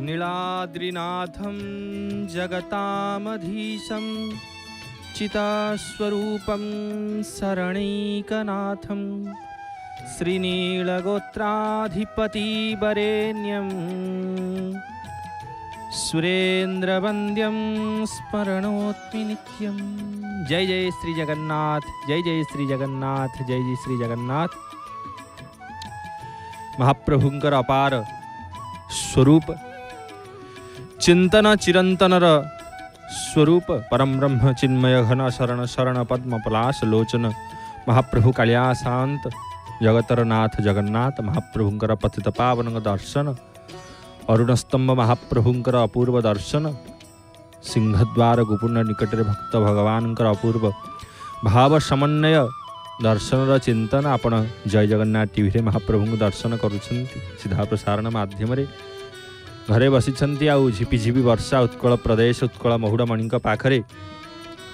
नीलाद्रिनाथं जगतामधीशं चितास्वरूपं शरणैकनाथं श्रीनीलगोत्राधिपतिवरेण्यं सुरेन्द्रवन्द्यं स्मरणोत्मि नित्यं। जय जय श्री जगन्नाथ, जय जय श्री जगन्नाथ, जय जय श्री जगन्नाथ। महाप्रभुंकर अपार स्वरूप चिंतन चिरंतनर स्वरूप परम ब्रह्म चिन्मय घन शरण शरण पद्म पलाश लोचन महाप्रभु कालिया शांत जगतर नाथ जगन्नाथ। महाप्रभुंकर पतित पावन दर्शन अरुण स्तंभ महाप्रभुंकर अपूर्व दर्शन सिंहद्वार गोपुण्य निकटरे भक्त भगवान अपूर्व भाव समन्वय दर्शन चिंतन आपण जय जगन्नाथ टीवी रे महाप्रभु दर्शन करुछंती सीधा प्रसारण माध्यम रे घरे बसिछंती आउ झिपि झिपि वर्षा उत्कल प्रदेश उत्कल महुड़मणि पाखरे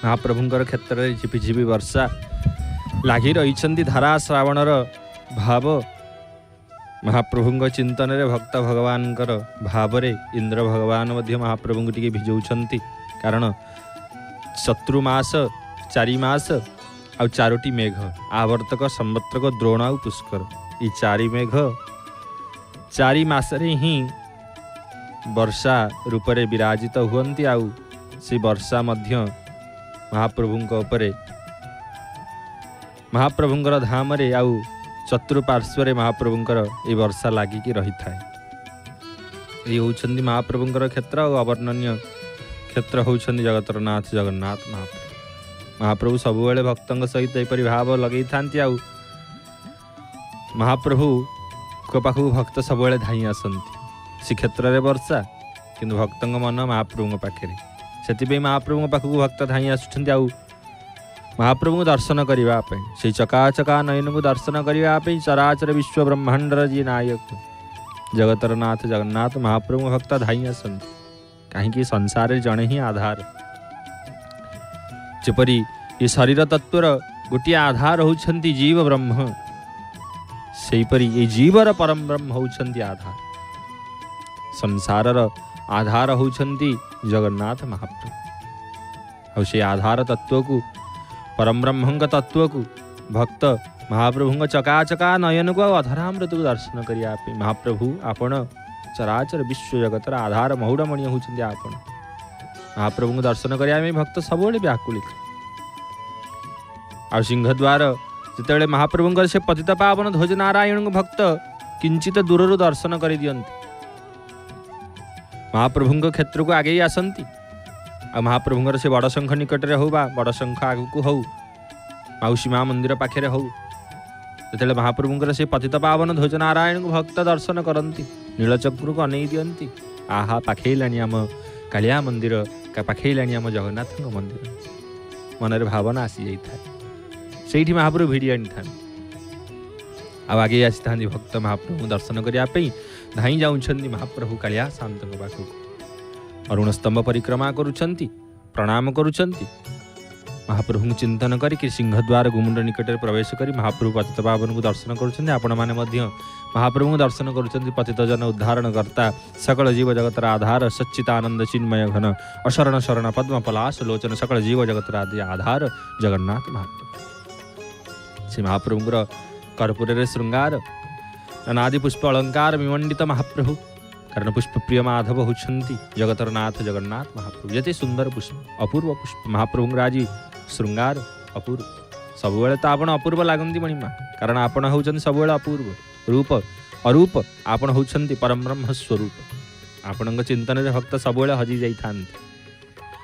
महाप्रभुंकर क्षेत्र में झिपि झिपि वर्षा लागि रही धारा श्रावणर भाव महाप्रभुंक चिंतन रे भक्त भगवान भाव रे इंद्र भगवान मध्य महाप्रभु टिके भिजौछंती कारण चतुर्मास 4 मास आउ 4टी मेघ आवर्तक संवत्सरक द्रोण आउ पुष्कर ये 4 मेघ 4 मासरे ही वर्षा रूपरे विराजित हुअन्ति आउ से वर्षा मध्य महाप्रभुंक उपरे महाप्रभुंकर धाम रे आउ चतुर्पार्श्वरे महाप्रभुंकर ये वर्षा लागिकी रही थाए। ये होउछन्ति महाप्रभुंकर क्षेत्र और अवर्णनीय क्षेत्र होउछन्ति जगतर नाथ जगन्नाथ महाप्रभु। महाप्रभु सबुबेले भक्तों सहित एपरि भाव लगे थांती आउ महाप्रभु को पाखु भक्त सबुबेले धाई आसंती से क्षेत्र रे वर्षा किंतु भक्तों मन महाप्रभु पाखे से महाप्रभु पाखु भक्त धाई आसुछन्ती आउ महाप्रभु दर्शन करने से चकाचका नयन को दर्शन करने चराचर विश्व ब्रह्मांडर जी नायक जगतर नाथ जगन्नाथ महाप्रभु भक्त धाई आसंती कहीं संसार जड़े ही आधार जपरी ये शरीर तत्वर गोटे आधार होउछन्ति जीव ब्रह्म सेपरी ये जीवर परम ब्रह्म होउछन्ति आधार संसारर आधार होउछन्ति जगन्नाथ महाप्रभु और से आधार तत्व को परम ब्रह्म तत्व को भक्त महाप्रभु चकाचका नयन को अधरामृत को दर्शन करने महाप्रभु आपण चराचर विश्व जगतर आधार महुड़मणि होउछन्ति आपण महाप्रभु दर्शन करने भक्त सबुबेले व्याकुलित आ सिंहद्वार जिते महाप्रभुंकर से पतित पावन ध्वज नारायण भक्त किंचित दूर दर्शन कर दियंती महाप्रभुंक क्षेत्र को आगे आसंती आ महाप्रभुंकर से बड़ शंख निकटरे हो बा बड़ शंख आगू हो मौसी माँ मंदिर पाखे हो जो महाप्रभुंकर से पतित पावन ध्वज नारायण भक्त दर्शन करती नीलचक्र को अनै दियंती आहा पाखेलानी आम कालिया मंदिर पाखेलानी आम जगन्नाथ मंदिर मनरे भावना आसी जाए से महाप्रभु भिड़ी आनी था आगे आसी था भक्त महाप्रभु दर्शन करने धाई जाऊँगी महाप्रभु कालिया शांत पाखक अरुण स्तंभ परिक्रमा करुछन्ति प्रणाम करुछन्ति महाप्रभु चिंतन करके सिंहद्वार गुमुंड निकट प्रवेश कर महाप्रभु पतित पावन को दर्शन करुछन्ति आपण माने मध्य महाप्रभु दर्शन करुछन्ति पतित जन उद्धारण कर्ता सकल जीव जगतर आधार सच्चिदानंद चिन्मय घन अशरण शरण पद्म पलाश लोचन सकल जीव जगतर आदि आधार जगन्नाथ महाप्रभु से महाप्रभुंर कर्पूर श्रृंगार नानादि पुष्प अलंकार विमंडित महाप्रभु कारण पुष्प प्रिय माधव होती जगतर नाथ जगन्नाथ महाप्रभु जते सुंदर पुष्प अपूर्व पुष्प महाप्रभु आज श्रृंगार अपूर्व सबुबेले तो आपण अपूर्व लगती मणिमा कारण आपण होउछन्ति सबुबेले अपूर्व रूप अरूप आपण होउछन्ति परम ब्रह्म स्वरूप आपण चिंतन रे भक्त सबुबेले हजि जाई थांती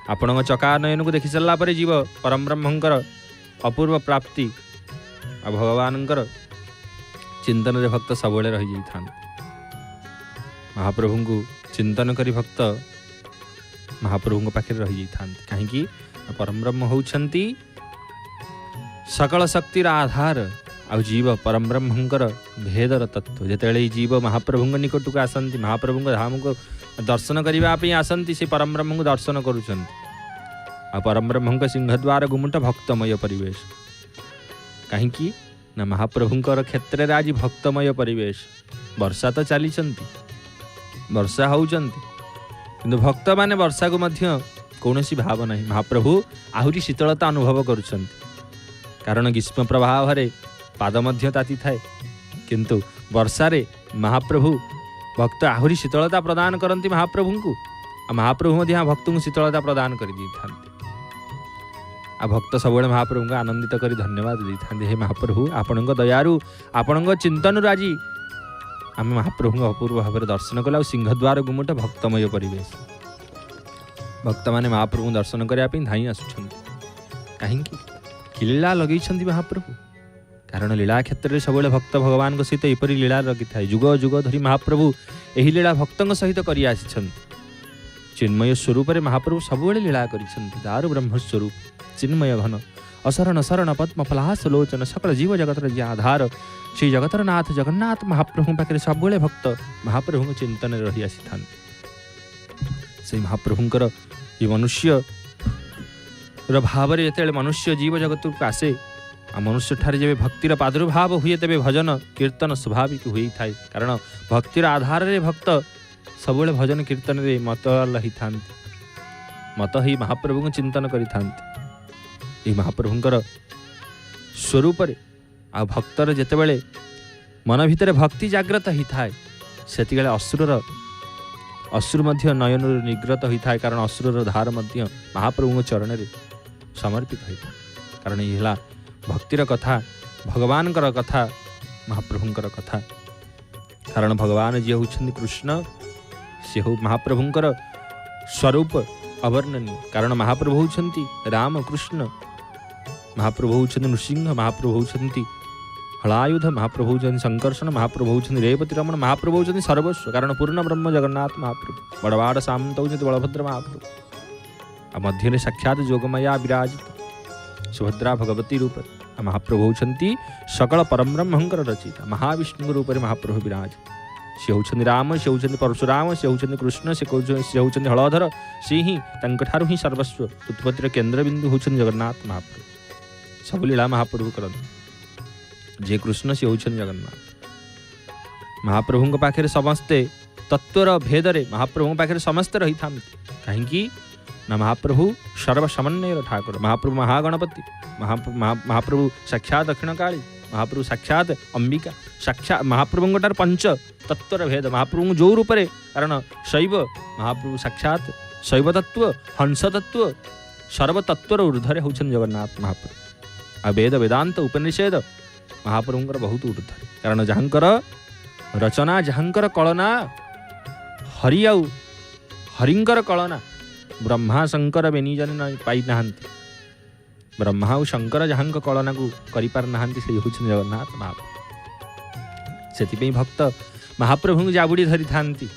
आपण चका नयन को देखि सारा पर जीव परम ब्रह्मंकर अपूर्व प्राप्ति आ भगवानंकर चिंतन रे भक्त सबुबेले रही जाई थांती महाप्रभु को चिंतन करी भक्त महाप्रभु पाखे रही जाती कहीं परम ब्रह्म होउछन्ति सकल शक्तिर आधार आ जीव परम ब्रह्मंकर भेदर तत्व जिते जीव महाप्रभु निकट को आसती महाप्रभु धाम को दर्शन करने आसती से परम ब्रह्म को दर्शन करुछन्ति आ परम ब्रह्म सिंहद्वार गुमुट भक्तमय परिवेश कहीं ना महाप्रभुंकर क्षेत्र में आज भक्तमय परिवेश वर्षा तो चली वर्षा होउछन्ति किंतु भक्त माने वर्षा को मध्य कौनसी भाव नहीं। महाप्रभु आहुरी शीतलता अनुभव करुछंती, कारण ग्रीष्म प्रभाव रे पाद मध्य ताती थाए, किंतु वर्षा रे महाप्रभु भक्त आहुरी शीतलता प्रदान करती महाप्रभु को। महाप्रभु मध्य भक्त को शीतलता प्रदान कर भक्त सब महाप्रभु को आनंदित कर धन्यवाद दे था। हे महाप्रभु आपण दयारू आपण चिंतन आज आम महाप्रभु अपूर्व भाव में दर्शन कला। सिंहद्वार गुमुट भक्तमय परिवेश, भक्त मैंने महाप्रभु दर्शन करने धाई आसुंच कहीं लीला लगे महाप्रभु, कारण लीला क्षेत्र में सब भक्त भगवान सहित यपरी लीला लगी था। जुग जुग धरी महाप्रभु यही लीला भक्तों सहित कर चिन्मय स्वरूप महाप्रभु सब लीला कर ब्रह्मस्वरूप चिन्मय घन अशरण शरण पद्म फलास लोचन सकल जीव जगतर जी आधार श्री जगतर नाथ जगन्नाथ महाप्रभु पाखे सब भक्त महाप्रभु चिंतन रही आसी था। से महाप्रभुंकर ये मनुष्य भाव में जो मनुष्य जीव जगत को आसे आ मनुष्य ठारे जब भक्तिर प्रादुर्भाव हुए तेरे भजन कीर्तन स्वाभाविक हुई थाए, कारण भक्तिर आधार रे भक्त सब भजन कीर्तन रे मत लही था, मत ही महाप्रभु को चिंतन करि थांती। महाप्रभुंकर स्वरूप आ भक्तर जेतेबेले मन भितर भक्ति जाग्रत ही थाए सेतिबेले असुर मध्य नयन निग्रत होता है, कारण असुरर धार मध्य महाप्रभु चरण में समर्पित होता है। कारण ये भक्तिर कथा भगवान कथा महाप्रभुंकर कथा, कारण भगवान जी होउछन्ति कृष्ण से हो महाप्रभुंकर स्वरूप अवर्णनीय, कारण महाप्रभु होउछन्ति राम कृष्ण, महाप्रभु होउछन्ति नृसिंह, महाप्रभु होउछन्ति हलायुध, महाप्रभु होउछन्ति संकर्षण, महाप्रभु होउछन्ति रेवती रमण, महाप्रभु होउछन्ति सर्वस्व, कारण पूर्ण ब्रह्म जगन्नाथ महाप्रभु बड़वाड़ सामंत होउछन्ति बलभद्र महाप्रभु। आ मध्य साक्षात जोगमया विराजित सुभद्रा भगवती रूप महाप्रभु होउछन्ति सकल परम ब्रह्मंकर रचित महाविष्णु रूप महाप्रभु विराज। से होउछन्ति राम, से होउछन्ति परशुराम, से होउछन्ति कृष्ण, से होउछन्ति हलधर, से ही तांकठारु ही सर्वस्व उत्पत्तिर केन्द्रबिंदु होउछन्ति जगन्नाथ महाप्रभु। सब लीला महाप्रभु करନ୍ତି, जे कृष्ण से होउछन्ति जगन्नाथ। महाप्रभु पाखे समस्ते तत्वर भेदरे महाप्रभु पाखे समस्ते रही था, कहीं ना महाप्रभु सर्वसमन्वय ठाकुर, महाप्रभु महागणपति, महाप्रभु साक्षात दक्षिण काली, महाप्रभु साक्षात अंबिका, साक्षात महाप्रभु पंच तत्वर भेद महाप्रभु जो रूप रे, कारण शैव महाप्रभु साक्षात शैव तत्व हंस तत्व सर्वतत्वर ऊर्धरे होउछन्ति जगन्नाथ महाप्रभु। आ वेद वेदांत उपनिषद महाप्रभुंकर बहुत ऊर्धरे, कारण जहाँकर रचना जहाँकर कलना हरि आउ हरिंकर कलना ब्रह्मा शंकर बेनिजन पाई नाहांती, ब्रह्मा और शंकर जहाँक कलना को करि पार नाहांती से होउछन्ति जगन्नाथ महाप्रभु। सेतिपई भक्त महाप्रभु जाबुड़ी धरी थांती,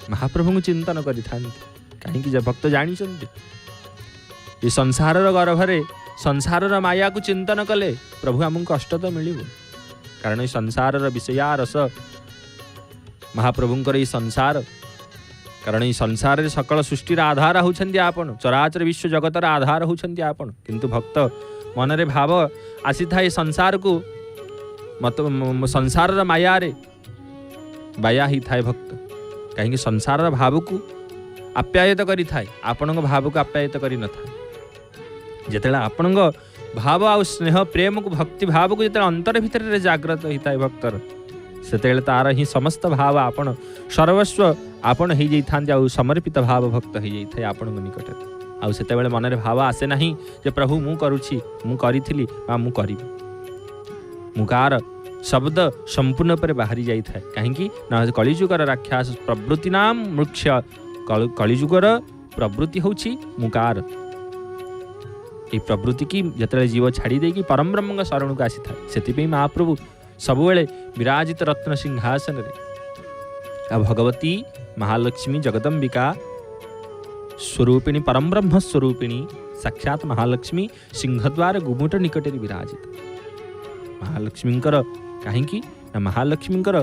महाप्रभु चिंतन करि थांती, कहीं जब भक्त जानी ये संसार गर्भरे संसार माया को चिंतन कले प्रभु आमको कष्ट तो मिल, कारण ये संसार विषया रस महाप्रभुंकर ये संसार, कारण ये संसार सकल सृष्टिर आधार होउछन्ति आपण, चराचर विश्व जगतर आधार होउछन्ति आपण, किंतु भक्त मनरे भाव आसी था ये संसार को मत संसार माया रे बाया ही थाए भक्त, कहीं संसार भाव को आप्यायित करि थाए, आपण भाव को आप्यायित करि न थाए। जेतेला आपण भाव आ स्नेह प्रेम को भक्ति भाव को जेते अंतर भितर जाग्रत होता है भक्तर, सेतेले तार ही समस्त भाव आपण सर्वस्व आपण हो जाइथांती, आ समर्पित भाव भक्त हो जाइथाय आपण निकट। आ सेतेबेले मनरे भाव आसे नहीं जे प्रभु मु करूछि, मु करिथिली बा मु करिबि, मुकार शब्द संपूर्ण पर बाहरी जाई थाए, कहीं ना कलिजुगर राक्षस प्रवृत्ति नाम मुख्य, कलिजुगर प्रवृत्ति होछि मुकार, ये प्रवृत्ति की जिते जीव छाड़ी देकी परम ब्रह्म शरण को आसी था, से महाप्रभु सबुले विराजित रत्न सिंहासन रे। भगवती महालक्ष्मी जगदंबिका स्वरूपिणी परम ब्रह्म स्वरूपिणी साक्षात महालक्ष्मी सिंहद्वार गुमुट निकट विराजित। महालक्ष्मींकर कहीं ना महालक्ष्मींकर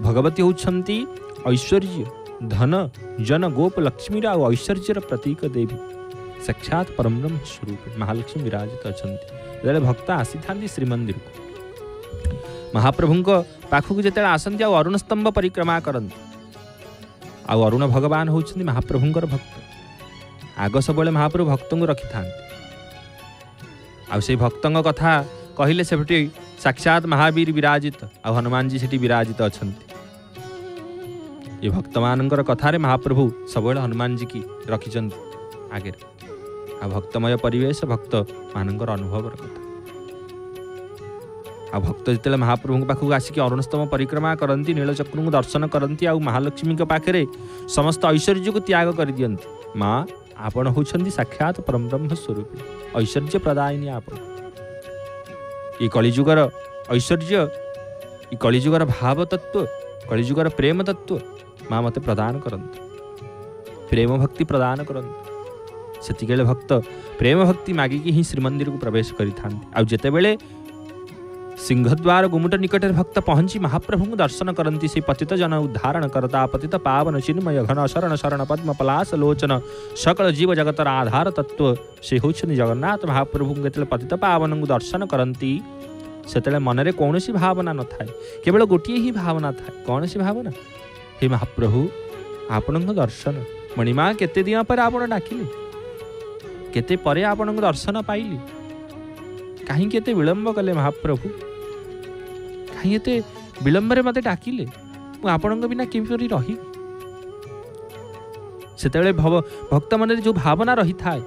भगवती होउछन्ति ऐश्वर्य धन जन गोप लक्ष्मी ऐश्वर्यर प्रतीक देवी, साक्षात परम ब्रह्म स्वरूप महालक्ष्मी विराजित अछन्ति। भक्त आसी था श्रीमंदिर को महाप्रभु पाखक जिते आसती अरुण स्तंभ परिक्रमा करती, आउ अरुण भगवान होउछन्ति महाप्रभुंकर भक्त आग सबले महाप्रभु भक्तଙ୍କୁ रखिथान्ति आउ से भक्तଙ୍କ कथा कहिले सेठी साक्षात महावीर विराजित आ हनुमान जी सेठी विराजित अछन्ति ये भक्त मानकर कथा रे महाप्रभु सबले हनुमान जी की रखिछन्ति आगे आ भक्तमय परिवेश भक्त मानकर अनुभव कथा आ भक्त जिते महाप्रभु पाखक आसिक अरुणस्तम परिक्रमा करती नीलचक्र को दर्शन करती आ महालक्ष्मी पाखे समस्त ऐश्वर्य को त्याग कर दियंती माँ आपण होउछन्ति साक्षात परमब्रह्म स्वरूप ऐश्वर्य प्रदायिनी आपण ये कलिजुगर ऐश्वर्य ये कलिजुगर भाव तत्व कलिजुगर प्रेम तत्व माँ मते प्रदान करंतु प्रेम भक्ति प्रदान करंतु सेतिकेले भक्त प्रेम भक्ति मागिकी ही श्रीमंदिर को प्रवेश करिथान्ति आ जेते बेले सिंहद्वार गुमुट निकट भक्त पहुंची महाप्रभु को दर्शन करती से पतित जन उद्धारण करता पतित पावन चिन्मय घन शरण शरण पद्म पलाश लोचन सकल जीव जगतर आधार तत्व से होउछन्ति जगन्नाथ महाप्रभु के पतित पावन को दर्शन करती से मनरे कौन सी भावना न थाए केवल गोटे ही भावना थाए कौन सी भावना हे महाप्रभु आपण दर्शन मणिमा केते दिन पर आपण डाकिले केते परे आपण दर्शन पाइली कहीं केते विलंब कले महाप्रभु कहीं एते विलंबरे मते डाकिले मु आपणक बिना किपरि रही सेतेबेले भक्त मन जो भावना रही थाए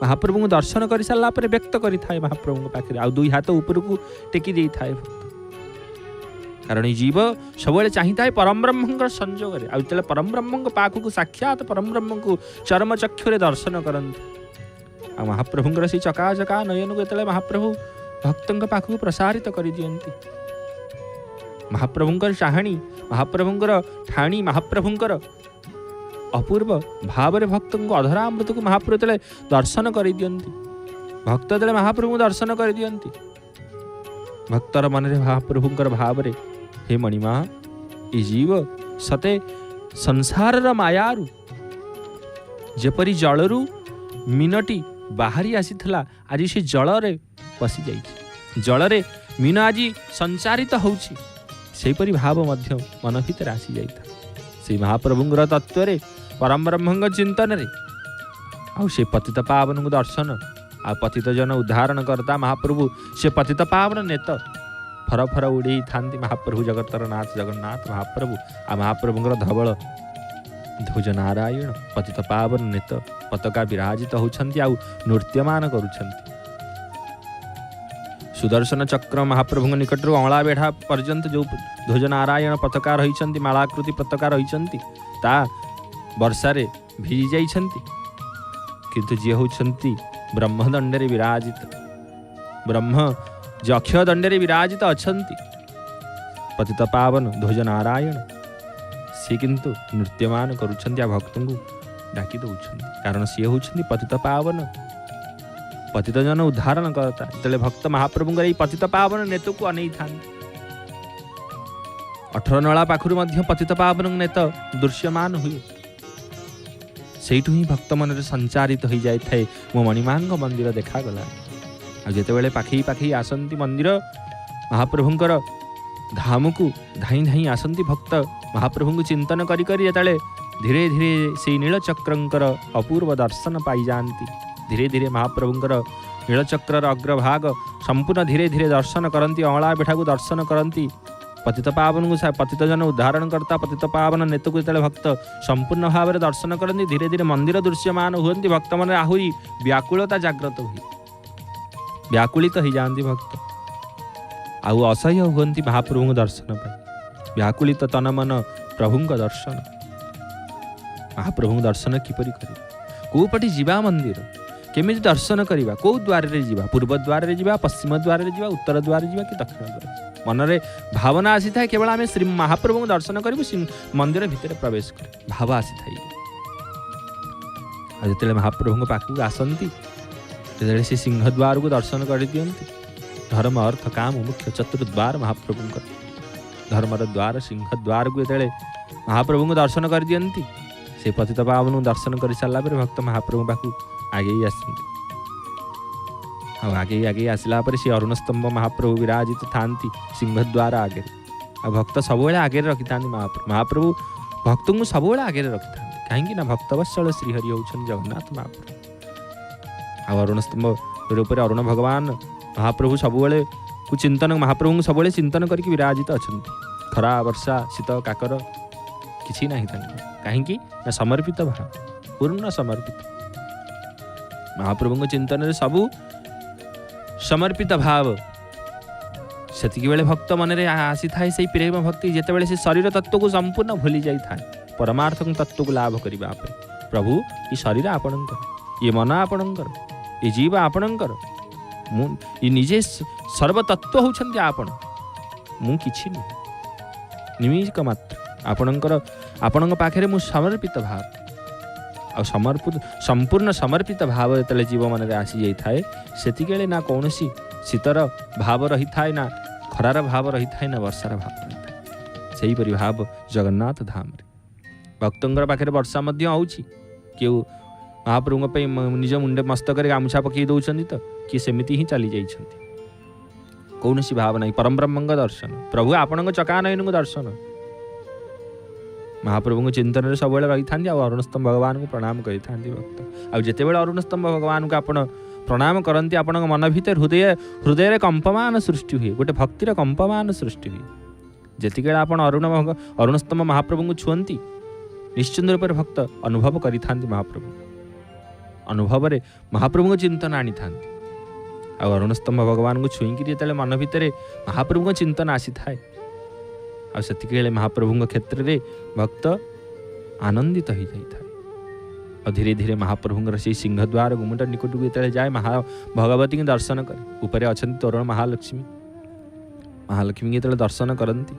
महाप्रभु को दर्शन कर सारा पर व्यक्त करि थाए महाप्रभु पाखे आ दुई हाथ ऊपर को टेकी दे थाए भक्त कारण जीव सबले चाही थाए परम ब्रह्म संजोग रे आ तेले परम ब्रह्म पाखु साक्षात परम ब्रह्म को चरम चक्षुरे दर्शन करंती आ महाप्रभुंकर से चका चका नयन को तेले महाप्रभु भक्तंक पाखु प्रसारित कर दियंती महाप्रभुंकर चाहणी महाप्रभुंकर ठाणी महाप्रभुंकर अपूर्व भाव रे भक्त को अधरामृत को महाप्रभु तेले दर्शन कर दियंती भक्त तेले महाप्रभु दर्शन कर दियंती भक्तर मन रे महाप्रभुंकर भाव रे हे मणिमा ए जीव सते संसार रा मायारु जेपरी जलरु मीनटी बाहरी आसीथला आज से जल रे पसी जाई जल रे मीन आज संचारित होउछि सेपरी भाव मध्य मन भीतर आसी जाइता से महाप्रभुंगर तत्व रे परम ब्रह्मंग चिंतन रे आ से पतित पावन को दर्शन आ पतित जन उद्धारण करता महाप्रभु से पतित पावन नेत फर फर उड़े थांती महाप्रभु जगतर नाथ जगन्नाथ महाप्रभु आ महाप्रभुंगर धवल ध्वज नारायण पतित पावन नेत पताका विराजित होउछन्ति आ नृत्यमान करुछन्ति सुदर्शन चक्र महाप्रभु निकट अला बेढ़ा पर्यंत जो ध्वज नारायण पताका रही मालाकृति पताका रही ता वर्षा रे भिजी जाइछन्ति किंतु जे होउछन्ति ब्रह्मदंडरे विराजित ब्रह्म जे अक्षय दंडरे विराजित अछन्ति पतित पावन ध्वज नारायण से किंतु नृत्यमान करुछन्ति आ भक्तों को डाकी दउछन्ति कारण सी होउछन्ति पतित पावन पतित जन उद्धारण करता तेले भक्त महाप्रभुंकर एई पतित पावन नेत को अनै थान 18 नळा पाखुर मध्य पतित पावन नेत दृश्यमान हुए सेठु ही भक्त मन रे संचारित हो जाय थाए मो मणिमांग मंदिर देखा गला आ जेते बेले पाखी पाखी आसंती मंदिर महाप्रभुंकर धाम को धाई धाई आसंती भक्त महाप्रभु को चिंतन करी करी जेताले धीरे धीरे से नीलचक्रंकर अपूर्व दर्शन पाई जानती धीरे धीरे महाप्रभुंकर नीलचक्र अग्रभाग संपूर्ण धीरे धीरे दर्शन करती अला बेठा को दर्शन करती पतित पावन को पतित जन उद्धारण करता पतित पावन नेत को जो भक्त संपूर्ण भाव में दर्शन करती धीरे धीरे मंदिर दृश्यमान हुए भक्त मन आहरी व्याकुलता जागृत हुए व्याकुलित हो जाती भक्त आउ असह्य हुए महाप्रभु दर्शन पर व्याकुलित तन मन प्रभु दर्शन महाप्रभु दर्शन किपरि करिबा कोपटी जीवा मंदिर केमिति दर्शन करिबा को द्वार रे जीवा पूर्व द्वार रे जीवा पश्चिम द्वार रे जीवा उत्तर द्वार जीवा कि दक्षिण द्वार मनरे भावना आसी था केवल आम श्री महाप्रभु दर्शन करूँ मंदिर भितर प्रवेश कर भाव आसी था जो महाप्रभु पाखक आसती से सिंहद्वार को दर्शन कर दियंती धर्म अर्थ काम मुख्य चतुर्द्वार महाप्रभु धर्मर द्वार सिंहद्वार को जो महाप्रभु को दर्शन कर दियंती से पतित पावन दर्शन कर सारा भक्त महाप्रभु पाखक आगे आसती आगे आगे आसला से अरुणस्तंभ महाप्रभु विराजित थांती सिंहद्वार आगे आ भक्त सब आगे रखी था महाप्रभु ଭକ୍ତଙ୍କୁ ସବୁବେଳେ ଆଗରେ ରଖିଥାନ୍ତି। କାହିଁକି ନା ଭକ୍ତବତ୍ସଳ ଶ୍ରୀହରି ହେଉଛନ୍ତି ଜଗନ୍ନାଥ ମହାପ୍ରଭୁ। ଆଉ ଅରୁଣ ସ୍ତମ୍ଭ ଉପରେ ଅରୁଣ ଭଗବାନ ମହାପ୍ରଭୁ ସବୁବେଳେ ମହାପ୍ରଭୁଙ୍କୁ ସବୁବେଳେ ଚିନ୍ତନ କରିକି ବିରାଜିତ ଅଛନ୍ତି। ଖରା ବର୍ଷା ଶୀତ କାକର କିଛି ନାହିଁ ତାଙ୍କର। କାହିଁକି ନା ସମର୍ପିତ ଭାବ, ପୂର୍ଣ୍ଣ ସମର୍ପିତ। ମହାପ୍ରଭୁଙ୍କ ଚିନ୍ତନରେ ସବୁ ସମର୍ପିତ ଭାବ। ସେତିକିବେଳେ ଭକ୍ତ ମନରେ ଆସିଥାଏ ସେଇ ପ୍ରେମ ଭକ୍ତି, ଯେତେବେଳେ ସେ ଶରୀର ତତ୍ତ୍ୱକୁ ସମ୍ପୂର୍ଣ୍ଣ ଭୁଲି ଯାଇଥାଏ ପରମାର୍ଥ ତତ୍ତ୍ୱକୁ ଲାଭ କରିବା ପାଇଁ। ପ୍ରଭୁ ଏ ଶରୀର ଆପଣଙ୍କର, ଏ ମନ ଆପଣଙ୍କର, ଏ ଜୀବ ଆପଣଙ୍କର, ମୁଁ ନିଜେ ସର୍ବତତ୍ତ୍ୱ ହେଉଛନ୍ତି ଆପଣ, ମୁଁ କିଛି ନୁହେଁ, ନିମିକ ମାତ୍ର ଆପଣଙ୍କ ପାଖରେ ମୁଁ ସମର୍ପିତ ଭାବ। ଆଉ ସମ୍ପୂର୍ଣ୍ଣ ସମର୍ପିତ ଭାବ ଯେତେବେଳେ ଜୀବ ମନରେ ଆସିଯାଇଥାଏ, ସେତିକିବେଳେ ନା କୌଣସି ଶୀତର ଭାବ ରହିଥାଏ, ନା ଖରାର ଭାବ ରହିଥାଏ, ନା ବର୍ଷାର ଭାବ ରହିଥାଏ। ସେହିପରି ଭାବ ଜଗନ୍ନାଥ ଧାମରେ ଭକ୍ତଙ୍କର ପାଖରେ ବର୍ଷା ମଧ୍ୟ ହେଉଛି। କେଉଁ ମହାପ୍ରଭୁଙ୍କ ପାଇଁ ନିଜ ମୁଣ୍ଡ ମସ୍ତକରେ ଗାମୁଛା ପକାଇ ଦେଉଛନ୍ତି ତ, କିଏ ସେମିତି ହିଁ ଚାଲି ଯାଇଛନ୍ତି। କୌଣସି ଭାବ ନାହିଁ। ପରମବ୍ରହ୍ମଙ୍କ ଦର୍ଶନ, ପ୍ରଭୁ ଆପଣଙ୍କ ଚକାନୟନଙ୍କୁ ଦର୍ଶନ। ମହାପ୍ରଭୁଙ୍କ ଚିନ୍ତନରେ ସବୁବେଳେ ରହିଥାନ୍ତି। ଆଉ ଅରୁଣସ୍ତମ୍ଭ ଭଗବାନଙ୍କୁ ପ୍ରଣାମ କରିଥାନ୍ତି ଭକ୍ତ। ଆଉ ଯେତେବେଳେ ଅରୁଣସ୍ତମ୍ଭ ଭଗବାନଙ୍କୁ ଆପଣ ପ୍ରଣାମ କରନ୍ତି, ଆପଣଙ୍କ ମନ ଭିତରେ ହୃଦୟରେ କମ୍ପମାନ ସୃଷ୍ଟି ହୁଏ, ଗୋଟେ ଭକ୍ତିର କମ୍ପମାନ ସୃଷ୍ଟି ହୁଏ। ଯେତିକିବେଳେ ଆପଣ ଅରୁଣସ୍ତମ୍ଭ ମହାପ୍ରଭୁଙ୍କୁ ଛୁଅନ୍ତି, ନିଶ୍ଚିନ୍ତ ରୂପରେ ଭକ୍ତ ଅନୁଭବ କରିଥାନ୍ତି ମହାପ୍ରଭୁ, ଅନୁଭବରେ ମହାପ୍ରଭୁଙ୍କ ଚିନ୍ତନ ଆଣିଥାନ୍ତି। ଆଉ ଅରୁଣସ୍ତମ୍ଭ ଭଗବାନଙ୍କୁ ଛୁଇଁକିରି ଯେତେବେଳେ ମନ ଭିତରେ ମହାପ୍ରଭୁଙ୍କ ଚିନ୍ତନ ଆସିଥାଏ, ଆଉ ସେତିକିବେଳେ ମହାପ୍ରଭୁଙ୍କ କ୍ଷେତ୍ରରେ ଭକ୍ତ ଆନନ୍ଦିତ ହୋଇଯାଇଥାଏ। ଆଉ ଧୀରେ ଧୀରେ ମହାପ୍ରଭୁଙ୍କର ସେଇ ସିଂହଦ୍ୱାର ଗୁମଟ ନିକଟକୁ ଯେତେବେଳେ ଯାଏ, ଭଗବତୀଙ୍କୁ ଦର୍ଶନ କରେ। ଉପରେ ଅଛନ୍ତି ତୋରଣ ମହାଲକ୍ଷ୍ମୀଙ୍କୁ ଯେତେବେଳେ ଦର୍ଶନ କରନ୍ତି,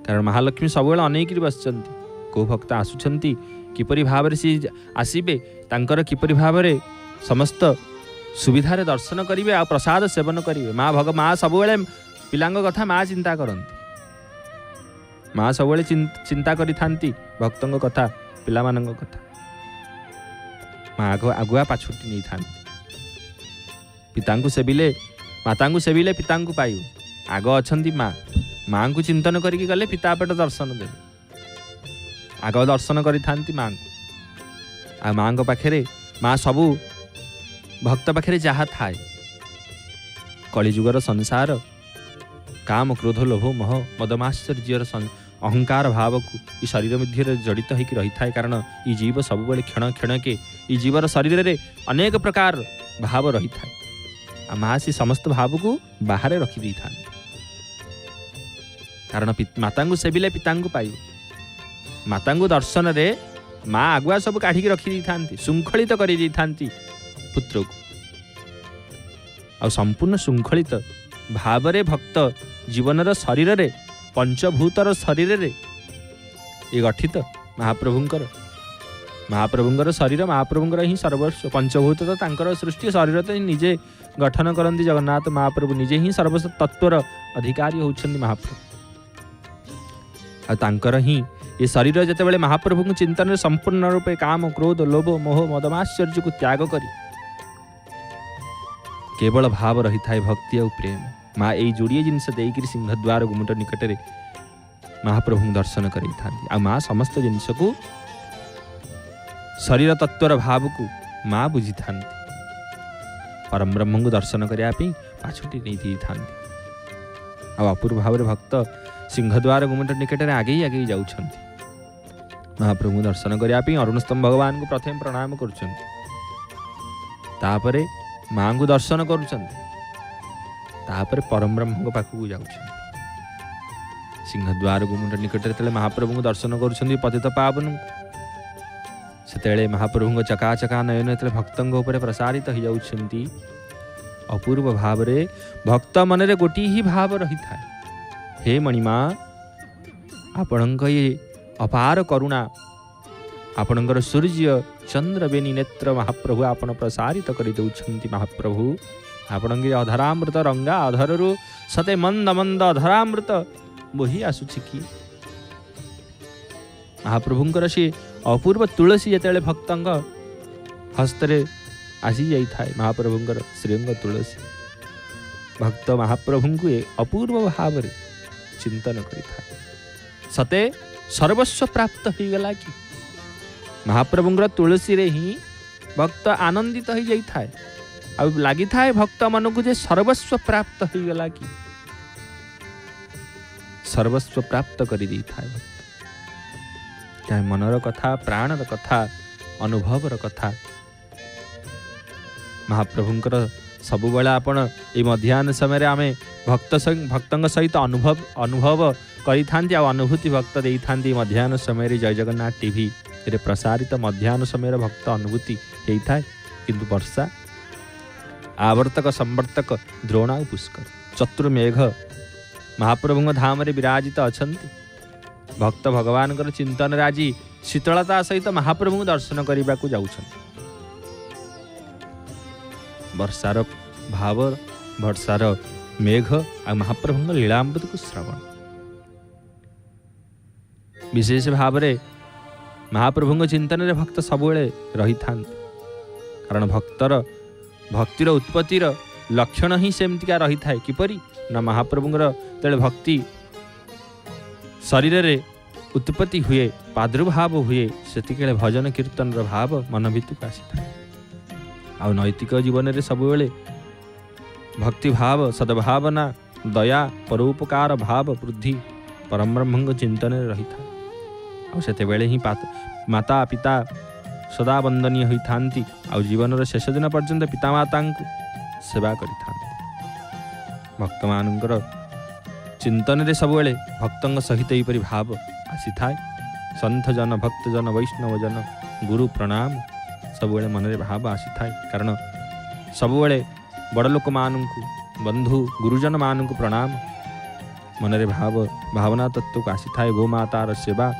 କାରଣ ମହାଲକ୍ଷ୍ମୀ ସବୁବେଳେ ଅନେଇକିରି ବସିଛନ୍ତି କେଉଁ ଭକ୍ତ ଆସୁଛନ୍ତି, କିପରି ଭାବରେ ସେ ଆସିବେ, ତାଙ୍କର କିପରି ଭାବରେ ସମସ୍ତ ସୁବିଧାରେ ଦର୍ଶନ କରିବେ ଆଉ ପ୍ରସାଦ ସେବନ କରିବେ। ମା ସବୁବେଳେ ପିଲାଙ୍କ କଥା ମା ଚିନ୍ତା କରନ୍ତି। ମା ସବୁବେଳେ ଚିନ୍ତା କରିଥାନ୍ତି ଭକ୍ତଙ୍କ କଥା, ପିଲାମାନଙ୍କ କଥା। ମା ଆଗୁଆ ପାଛୋଟି ନେଇଥାନ୍ତି। ମାତାଙ୍କୁ ସେବିଲେ ପିତାଙ୍କୁ ପାଇବ। ଆଗ ଅଛନ୍ତି ମାଙ୍କୁ ଚିନ୍ତନ କରିକି ଗଲେ ପିତା ପେଟ ଦର୍ଶନ ଦେବେ। ଆଗ ଦର୍ଶନ କରିଥାନ୍ତି ମାଙ୍କୁ। ଆଉ ମାଙ୍କ ପାଖରେ ମା ସବୁ ଭକ୍ତ ପାଖରେ ଯାହା ଥାଏ, କଳିଯୁଗର ସଂସାର, କାମ କ୍ରୋଧ ଲୋଭ ମୋହ ମଦମାଶ୍ଚର୍ଯ୍ୟର ଅହଙ୍କାର ଭାବକୁ ଏ ଶରୀର ମଧ୍ୟରେ ଜଡ଼ିତ ହୋଇକି ରହିଥାଏ। କାରଣ ଏ ଜୀବ ସବୁବେଳେ କ୍ଷଣ କ୍ଷଣକେ ଏ ଜୀବର ଶରୀରରେ ଅନେକ ପ୍ରକାର ଭାବ ରହିଥାଏ। ଆଉ ମା ସେ ସମସ୍ତ ଭାବକୁ ବାହାରେ ରଖିଦେଇଥାନ୍ତି। କାରଣ ମାତାଙ୍କୁ ସେବିଲେ ପିତାଙ୍କୁ ପାଇବ। ମାତାଙ୍କୁ ଦର୍ଶନରେ ମା ଆଗୁଆ ସବୁ କାଢ଼ିକି ରଖିଦେଇଥାନ୍ତି, ଶୃଙ୍ଖଳିତ କରିଦେଇଥାନ୍ତି ପୁତ୍ରକୁ। ଆଉ ସମ୍ପୂର୍ଣ୍ଣ ଶୃଙ୍ଖଳିତ ଭାବରେ ଭକ୍ତ ଜୀବନର ଶରୀରରେ, ପଞ୍ଚଭୂତର ଶରୀରରେ ଏ ଗଠିତ ମହାପ୍ରଭୁଙ୍କର ଶରୀର, ମହାପ୍ରଭୁଙ୍କର ହିଁ ସର୍ବସ୍ୱ। ପଞ୍ଚଭୂତ ତ ତାଙ୍କର ସୃଷ୍ଟି, ଶରୀର ତ ନିଜେ ଗଠନ କରନ୍ତି ଜଗନ୍ନାଥ ମହାପ୍ରଭୁ। ନିଜେ ହିଁ ସର୍ବସ୍ୱ ତତ୍ତ୍ୱର ଅଧିକାରୀ ହେଉଛନ୍ତି ମହାପ୍ରଭୁ। ଆଉ ତାଙ୍କର ହିଁ ଏ ଶରୀର ଯେତେବେଳେ ମହାପ୍ରଭୁଙ୍କ ଚିନ୍ତନରେ ସମ୍ପୂର୍ଣ୍ଣ ରୂପେ କାମ କ୍ରୋଧ ଲୋଭ ମୋହ ମଦମାଶ୍ଚର୍ଯ୍ୟକୁ ତ୍ୟାଗ କରି କେବଳ ଭାବ ରହିଥାଏ ଭକ୍ତି ଆଉ ପ୍ରେମ। ମା ଏଇ ଯୋଡ଼ିଏ ଜିନିଷ ଦେଇକିରି ସିଂହଦ୍ୱାର ଗୁମଟ ନିକଟରେ ମହାପ୍ରଭୁଙ୍କୁ ଦର୍ଶନ କରିଥାନ୍ତି। ଆଉ ମା ସମସ୍ତ ଜିନିଷକୁ, ଶରୀର ତତ୍ତ୍ୱର ଭାବକୁ ମା ବୁଝିଥାନ୍ତି। ପରମବ୍ରହ୍ମଙ୍କୁ ଦର୍ଶନ କରିବା ପାଇଁ ପାଛୋଟି ନେଇ ଦେଇଥାନ୍ତି। ଆଉ ଅପୂର୍ବ ଭାବରେ ଭକ୍ତ ସିଂହଦ୍ୱାର ଗୁମଟ ନିକଟରେ ଆଗେଇ ଯାଉଛନ୍ତି। ମହାପ୍ରଭୁଙ୍କୁ ଦର୍ଶନ କରିବା ପାଇଁ ଅରୁଣସ୍ତମ୍ଭ ଭଗବାନଙ୍କୁ ପ୍ରଥମେ ପ୍ରଣାମ କରୁଛନ୍ତି, ତାପରେ ମାଙ୍କୁ ଦର୍ଶନ କରୁଛନ୍ତି, ତାପରେ ପରମବ୍ରହ୍ମଙ୍କ ପାଖକୁ ଯାଉଛନ୍ତି। ସିଂହଦ୍ୱାର ଗୁମଟ ନିକଟରେ ଯେତେବେଳେ ମହାପ୍ରଭୁଙ୍କୁ ଦର୍ଶନ କରୁଛନ୍ତି ପତିତ ପାବନଙ୍କୁ, ସେତେବେଳେ ମହାପ୍ରଭୁଙ୍କ ଚକାଚକା ନୟନ ଯେତେବେଳେ ଭକ୍ତଙ୍କ ଉପରେ ପ୍ରସାରିତ ହୋଇଯାଉଛନ୍ତି, ଅପୂର୍ବ ଭାବରେ ଭକ୍ତ ମନରେ ଗୋଟିଏ ହିଁ ଭାବ ରହିଥାଏ, ହେ ମଣିମା, ଆପଣଙ୍କ ଏ ଅପାର କରୁଣା, ଆପଣଙ୍କର ସୂର୍ଯ୍ୟ ଚନ୍ଦ୍ର ବେନି ନେତ୍ର ମହାପ୍ରଭୁ ଆପଣ ପ୍ରସାରିତ କରିଦେଉଛନ୍ତି। ମହାପ୍ରଭୁ ଆପଣଙ୍କ ଅଧରାମୃତ ରଙ୍ଗା ଅଧରରୁ ସତେ ମନ୍ଦ ମନ୍ଦ ଅଧରାମୃତ ବୋହି ଆସୁଛି କି? ମହାପ୍ରଭୁଙ୍କର ସେ ଅପୂର୍ବ ତୁଳସୀ ଯେତେବେଳେ ଭକ୍ତଙ୍କ ହସ୍ତରେ ଆସିଯାଇଥାଏ, ମହାପ୍ରଭୁଙ୍କର ଶ୍ରୀଅଙ୍ଗ ତୁଳସୀ, ଭକ୍ତ ମହାପ୍ରଭୁଙ୍କୁ ଅପୂର୍ବ ଭାବରେ ଚିନ୍ତନ କରିଥାଏ। ସତେ सर्वस्व प्राप्त हो गला कि महाप्रभुंर तुलसी रे ही भक्त आनंदित हो जाए आ लगी थाए भक्त मन को जे सर्वस्व प्राप्त हो गला कि सर्वस्व प्राप्त कर दी था मनर कथा प्राणर कथा अनुभवर कथा महाप्रभुंकर सबु बेला आपण ए मध्याह्न समय आम भक्त सहित अनुभव करि थांती आ अनुभूति भक्त दे थांती मध्याह्न समय जय जगन्नाथ टीवी रे प्रसारित मध्याह्न समय भक्त अनुभूति होता है किंतु वर्षा आवर्तक संवर्तक द्रोणा पुष्कर चतुर्मेघ महाप्रभु धाम रे विराजित अछंती भक्त भगवान चिंतन राजी शीतलता सहित महाप्रभु दर्शन करने को जाउछन वर्षार भाव वर्षार मेघ आ महाप्रभु लीलामृत को श्रवण विशेष भाव रे महाप्रभु चिंतन रे भक्त सबुले रही था कारण भक्तिर उत्पत्तिर लक्षण ही सेमतिका रही था किपरि ना महाप्रभुंर तेरे भक्ति शरीर रे उत्पत्ति हुए प्रादुर्भाव हुए से भजन कीर्तन भाव मन भितरक आसी था आ नैतिक जीवन रे सबुले भक्ति भाव सद्भावना दया परोपकार भाव वृद्धि परम ब्रह्म चिंतन रही था आते बेले ही माता पिता सदा वंदनीय होई थांती आ जीवन शेष दिन पर्यंत पितामाता सेवा करि भक्त मानकर चिंतन रे सबुले भक्तों सहित यहीपरि भाव आसी थाए संत जन भक्त जन वैष्णव जन गुरु प्रणाम सबुले मन रे भाव आसी थाए कारण सबुले बड़ लोक मानू बंधु गुरुजन मानू प्रणाम मन रे भाव भावना तत्व को आसी थाए गोमातार सेवा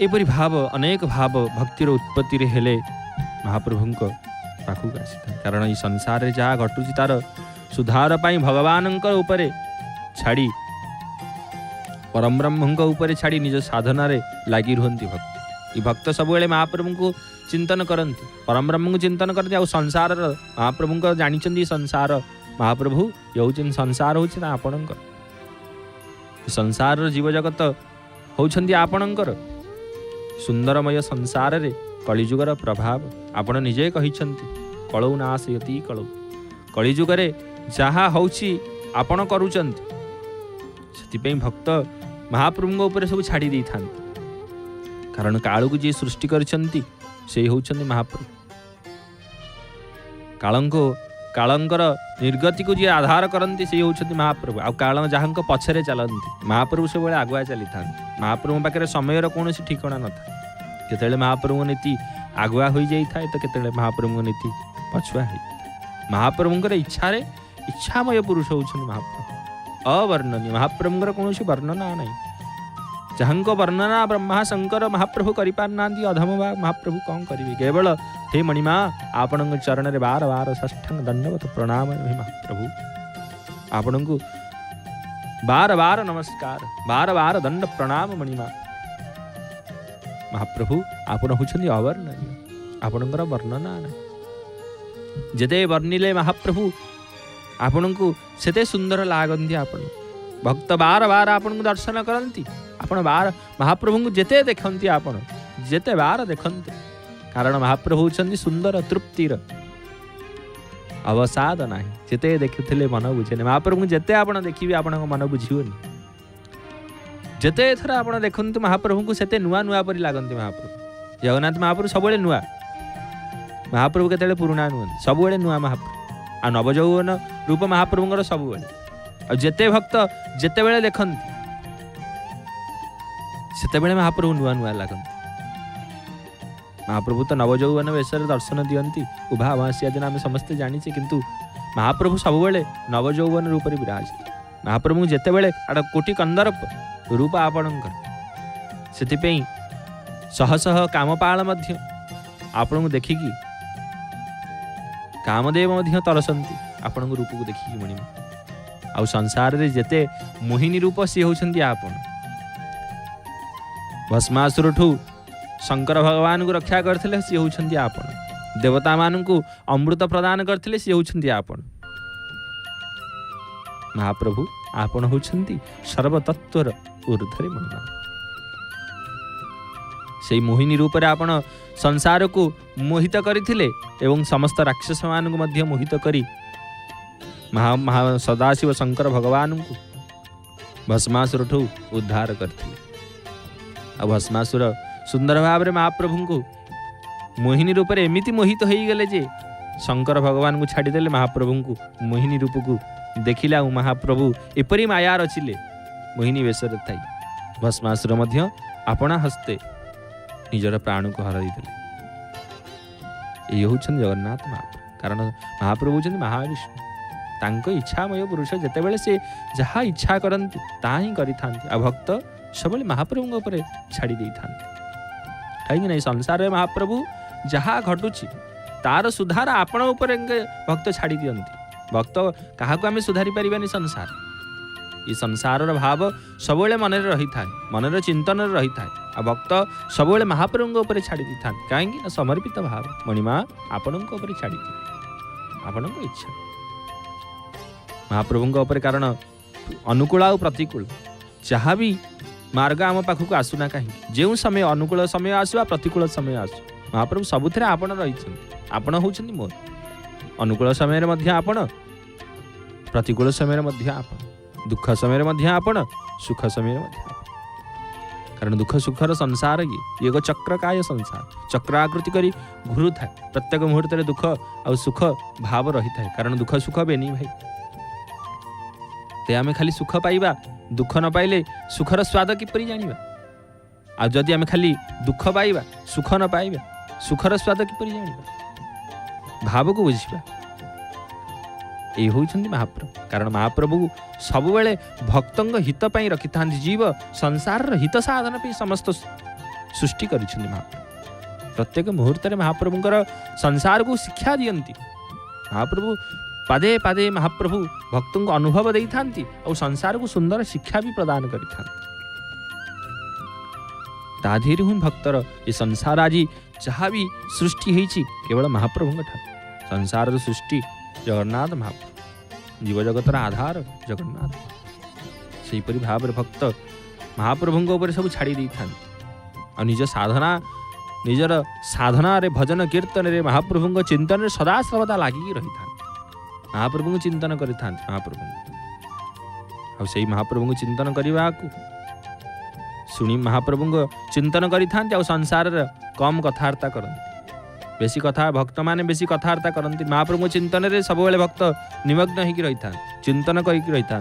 एपरी भाव अनेक भाव भक्तिर उत्पत्ति रे हेले महाप्रभु पाखक आसी था कारण ये संसार रे जहाँ घटुची तार सुधार पाई भगवान उपरे छाड़ी परम ब्रह्म उपरे छाड़ी निज साधना रे लागी रुहंती भक्त ये भक्त सबुले महाप्रभु को चिंतन करती परम ब्रह्म को चिंतन करती आ संसार महाप्रभु को जानी संसार महाप्रभु ये संसार हूँ आपणकर संसार जीव जगत होउछंती आपणकर सुंदरमय संसार रे कलिजुगर प्रभाव आपण निजे कहिछंती कलौ नाशयति कलौ कलिजुगरे जहा होउछि आपण करूचंती सेति भक्त महाप्रभु ऊपर सब छाड़ी दी थांती कारण काल को जी सृष्टि करछंती से होउछंती महाप्रभु कालंकर निर्गति को जी आधार करती से होउछंती महाप्रभु आ काल जहां पछरे चलती महाप्रभु सब बेले आगुआ चली था महाप्रभु पाखे समय कौन ठिकाना न था केतले महाप्रभु नीति आगुआ हो जाए तो केतले महाप्रभु नीति पछुआ हो महाप्रभुंर इच्छा इच्छामय पुरुष होउछन महाप्रभु अवर्णनीय महाप्रभुंर कौन वर्णना नहीं जहां वर्णना ब्रह्मा शंकर महाप्रभु करि पारना अधम महाप्रभु कौन करेंगे केवल हे मणिमा आपण चरण रे बार बार षष्ठंग दंडवत प्रणाम हे महाप्रभु आपण को बार बार नमस्कार बार बार दंड प्रणाम मणिमा महाप्रभु आपण होउछन अवर्णनीय आपणकर वर्णना नहीं जदे वर्णिले महाप्रभु आपण को सेते सुंदर लागंती आपण भक्त बार बार आपण को दर्शन करंती आपण बार महाप्रभु को जेते देखंती आपण जेते बार देखंती कारण महाप्रभु होउछन सुंदर तृप्तिर अवसाद नाही जेते देखुथिले मन बुझेने महाप्रभु जेते आपण देखिबे आपण मन बुझियोनी जेते थरा आपण देखंतु महाप्रभु को सेते नुआ नुआ परि लागंती महाप्रभु जगन्नाथ महाप्रभु सबले नुआ महाप्रभु केतेले पुराणा नुआ सबले नुआ महाप्रभु आ नवजौवन रूप महाप्रभुंकर सबले आ जेते भक्त जेते बेले देखंती सेते बेले महाप्रभु नुआ नुआ लागंती महाप्रभु तो नवजौवन वेशर दर्शन दियंती उभा अमावास्या दिन आम समस्ते जानिचे किंतु महाप्रभु सबुले नवजौवन रूप रे विराजित महाप्रभु जेते बेले आड़ कोटि कंदर्प रूप आपणकर से शह शह कामपाल मध्य आपण को देखिकी कामदेव मध्य तरसंती आपण रूप को देखिकी मणिमा आ संसार रे जेते मोहिनी रूप सी होउछंती आपण भस्मासुर ठू शंकर भगवान को रक्षा करथिले सी होउछंती आपण देवता मान को अमृत प्रदान करथिले सी होउछंती आपण महाप्रभु आपण होउछंती सर्वतत्वर ऊर्ध्वरे मणिमा से मोहिनी रूप में आपण संसार को मोहित करथिले एवं समस्त राक्षस मान को मोहित करी महा सदाशिव शंकर भगवान को भस्मासुर ठू उद्धार करथिले। आ भस्मासुर सुंदर भाव में महाप्रभु को मोहिनी रूप में एमिति मोहित हो गले जे शंकर भगवान को छाड़देले महाप्रभु को मोहिनी रूप को देखिला महाप्रभु एपरी माया रचिले मोहिनी वेश थी भस्मासुर मध्य आपणा हस्ते निजर प्राण को हर देते। ये हूँ जगन्नाथ महाप्रभु कारण महाप्रभु हूँ महाविष्णु तांको इच्छामय पुरुष जितेबाला से जहाँ इच्छा करती ता ही करि आ भक्त सब महाप्रभु उपर छाड़ी दे था कहीं संसार में महाप्रभु जहाँ घटुची तार सुधार आपण उपर भक्त छाड़ी दियंती। भक्त क्या आम सुधारी पारिबानी संसार ये संसार भाव सब मन रही था मनर चिंतन रही था आ भक्त सब महाप्रभु उपर छाड़ी दी था कहीं समर्पित भाव मणिमा आपण छाड़ी आपण इच्छा महाप्रभु उपर कारण अनुकूल आ प्रतिकूल जहाँ भी मार्ग आम पाखक आसुना कहीं जो समय अनुकूल समय आसवा प्रतिकूल समय आसु महाप्रभु सबुथिरे आपण रही आपण होउछन्ति मोर अनुकूल समय आपण प्रतिकूल समय आपण दुख समय आपण सुख समय कारण दुख सुखर संसार ये एक चक्रकाय संसार चक्र आकृति करी घुरु था प्रत्येक मुहूर्त दुख आ सुख भाव रही था कारण दुख सुख बेनी भाई ते आमे खाली सुख पाइबा दुख न पाइले सुखर स्वाद किपरि जानिबा आ जदि आमे खाली दुख पाइबा सुख न पाइबा सुखर स्वाद किपरि जानिबा भाव को बुझिबा ये होउछन्ति महाप्रभु कारण महाप्रभु सबुबेले भक्तंग हित पई रखि थांती जीव संसार हित साधन पे समस्त सृष्टि करिछन्ति महाप्रभु प्रत्येक मुहूर्त रे महाप्रभुंकर संसार को शिक्षा दियंती महाप्रभु पादे पादे महाप्रभु भक्तों को अनुभव दे थांती और संसार को सुंदर शिक्षा भी प्रदान करि थांती ताधीर हूँ भक्तर ये संसार आज जहाँ भी सृष्टि होइछि केवल महाप्रभु ठाकुर संसार सृष्टि जगन्नाथ महाप्रभु जीव जगतर आधार जगन्नाथ सेहीपरि भाव भक्त महाप्रभु उपर सब छाड़ी दे था और निज साधना निजर साधना रे भजन कीर्तन रे महाप्रभु चिंतन सदा सर्वदा लगी रही था महाप्रभु चिंतन करि था महाप्रभु से महाप्रभु चिंतन करने को शुणी महाप्रभु चिंतन करि था संसार कम कथार्ता करती बेसी कथा भक्त माने बेसी कथार्ता करती महाप्रभु चिंतन रे सब भक्त निमग्न होकर रही था चिंतन करके रही था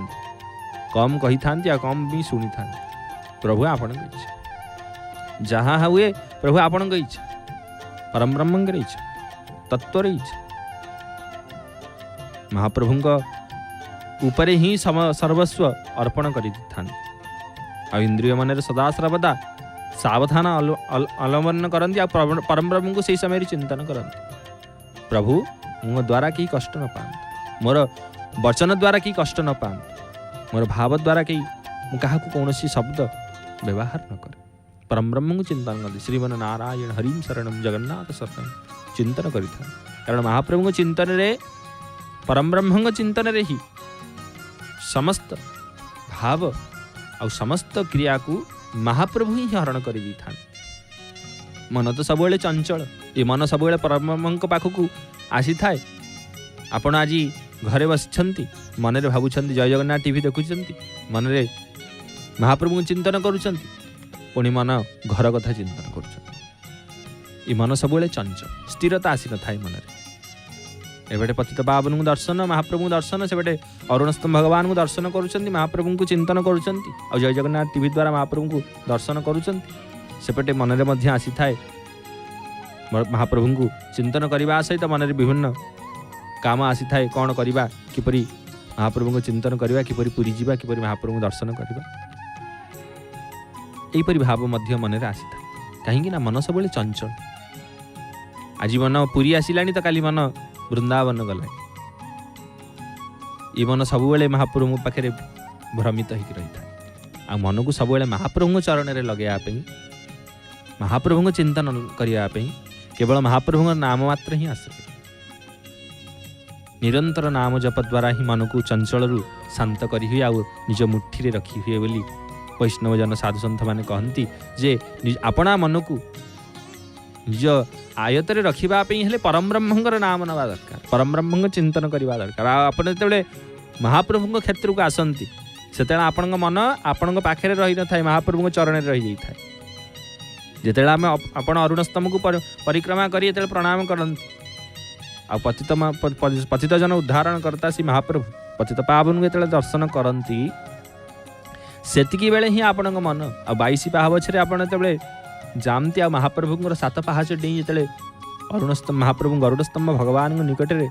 कम कही था कम भी शुणी था प्रभु आपण इच्छा जहाँ हुए प्रभु आपण इच्छा परम ब्रह्म इच्छा तत्वर इच्छा महाप्रभु उपरे ही सर्वस्व अर्पण कर इंद्रिय मन सदा सर्वदा सावधान अवलंबन करती परम प्रभु को सही समय चिंतन करती प्रभु मो द्वारा कहीं कष्ट न पाते मोर वचन द्वारा कहीं कष्ट न पाते मोर भाव द्वारा कहीं क्या कौन शब्द व्यवहार न करे परम ब्रह्म को चिंतन करते श्रीमन नारायण हरिम शरणम जगन्नाथ शरणम चिंतन करि था कारण महाप्रभु को चिंतन रे परम ब्रह्म चिंतन रे ही समस्त भाव और समस्त क्रिया को महाप्रभु ही हरण कर मन तो सब चंचल ये मन सब परम पाखक आसी थाए आपण आज घरे बसी मन में भावुंट जय जगन्नाथ टीवी देखुंट मन में महाप्रभु चिंतन करुँच पुणी मन घर कथा चिंतन कर मन सब चंचल स्थिरता आसी न थाए मन में एबटे पतित पावन को दर्शन महाप्रभु दर्शन से अरुणस्तंभ भगवान को दर्शन करुँच महाप्रभु को चिंतन करुँच जय जगन्नाथ टीवी द्वारा महाप्रभु को दर्शन करुँच मन में आसी थाए महाप्रभु को चिंतन करने सहित मन में विभिन्न काम आसी थाए कौन करवा किपरि महाप्रभु को चिंतन करवा किपरि पुरी जावा किपरि महाप्रभु को दर्शन करवा यहीपरि भाव मन में आसी था कहीं मन सब चंचल आज मन पुरी आसला तो काली मन वृंदावन गला ये मन सब महाप्रभु पाखे भ्रमित हो रही था आ मन को सब महाप्रभु चरण में लगे महाप्रभु चिंतन करने केवल महाप्रभु नाम मात्र ही आसे निरंतर नाम जप द्वारा ही मन को चंचल शांत करी हुए आ निज मुठी रे रखी हुए बोली वैष्णव जन साधु सन्थ मैंने कहती जे आपणा मन को निज आयत रखापी हेले परम ब्रह्मंकर नाम नवा दरकार, परम ब्रह्म चिंतन करवा दरकार। आपन जो महाप्रभु क्षेत्र को आसती से आपण मन आपण पाखे रही न था, महाप्रभु चरण रही जाए। जिते आम आप अरुण स्तंभ को परिक्रमा करी प्रणाम करती आ पतित जन उद्धारण करता सी महाप्रभु पतित पावन को दर्शन करती सेतिकी बेले ही आपण मन आ 22 पाहवछरे आपण तेबले जामती आ महाप्रभुंर 7 पाहाच डेई जेतले अरुण स्तंभ महाप्रभु गरुड़ स्तंभ भगवान निकट रे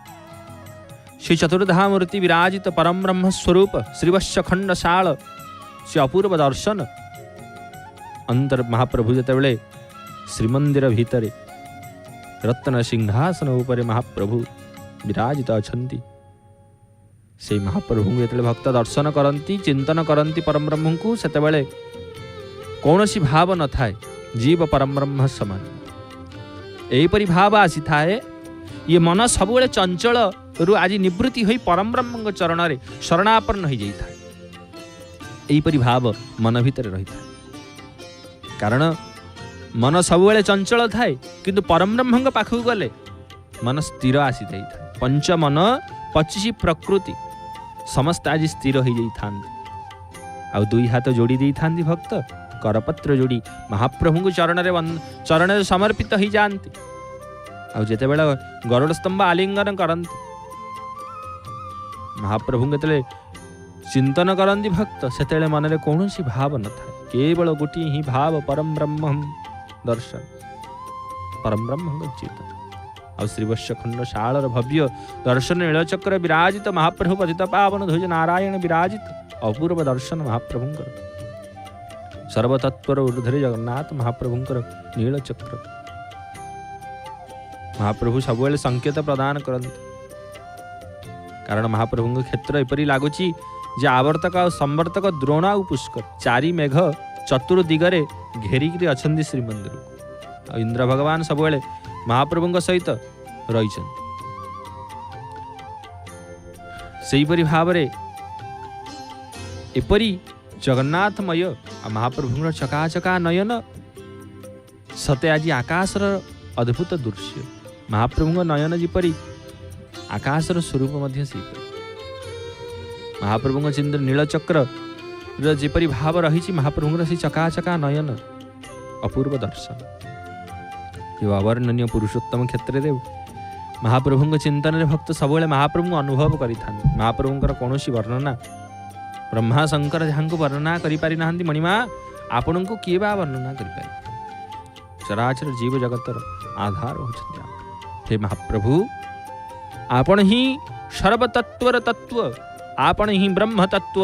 श्री चतुर्धा मूर्ति विराजित परम ब्रह्म स्वरूप श्रीवत्स खंडशाल से अपूर्व दर्शन अंतर महाप्रभु जेतेबेले श्रीमंदिर भितरे रत्न सिंहासन उपरे महाप्रभु विराजित अछंती से महाप्रभु जेतेबेले भक्त दर्शन करती चिंतन करती परम ब्रह्म को सेतेबेले कौनसी भाव न थाए, जीव परम ब्रह्म समान एपरी भाव आसी थाए। ये मन सबुले चंचल रु आज निवृत्ति होई परम ब्रह्म चरण रे शरणापन्न हो जाई थाए, एपरी भाव मन भितर रही थाए। कारण मन सबुले चंचल थाए किंतु परम ब्रह्म पाखु गले मन स्थिर आसी जाई थाए। पंच मन 25 प्रकृति समस्त आज स्थिर हो जाई थांती आ दुई हाथ जोड़ी दी थांती भक्त करपत्र जोड़ी महाप्रभु को चरण रे समर्पित हो जाती आ जेते बेला गरुड़ स्तंभ आलिंगन करती महाप्रभु के चिंतन करती भक्त से मन में कौन सी भाव न था, केवल गोटे ही भाव परम ब्रह्म दर्शन परम ब्रह्म चिंतन आ श्रीवत्स खंडशाल भव्य दर्शन नीलचक्र विराजित महाप्रभु पतित पावन ध्वज नारायण विराजित अपूर्व दर्शन महाप्रभुंकर सर्वतत्वर ऊर्ध्वरे जगन्नाथ महाप्रभुंकर नीलचक्र महाप्रभु सबुले संकेत प्रदान करते। कारण महाप्रभु क्षेत्र एपरी लगुच जे आवर्तक और संवर्तक द्रोण और पुष्कर 4 मेघ चतुर्दिगरे घेरिकी अच्छा श्रीमंदिर को इंद्र भगवान सबुले महाप्रभु सहित रही सेपरी भाव एपरी जगन्नाथमय महाप्रभु चकाचका नयन सते आज आकाशर अद्भुत दृश्य महाप्रभु नयन जीपरी आकाशर स्वरूप महाप्रभु चिंतन नीलचक्र जेपरी भाव रही महाप्रभु से चकाचका नयन अपूर्व दर्शन ये अवर्णनीय पुरुषोत्तम क्षेत्र रे महाप्रभु चिंतन रे भक्त सबुले महाप्रभु अनुभव करि थान। महाप्रभुंकर कौनसी वर्णना ब्रह्मा शंकर जहाँ वर्णना करि ना मणिमा आपण को किए बा वर्णना करि चराचर जीव जगतर आधार होछन हे महाप्रभु आपण ही सर्वतत्वर तत्व आपण ही ब्रह्म तत्व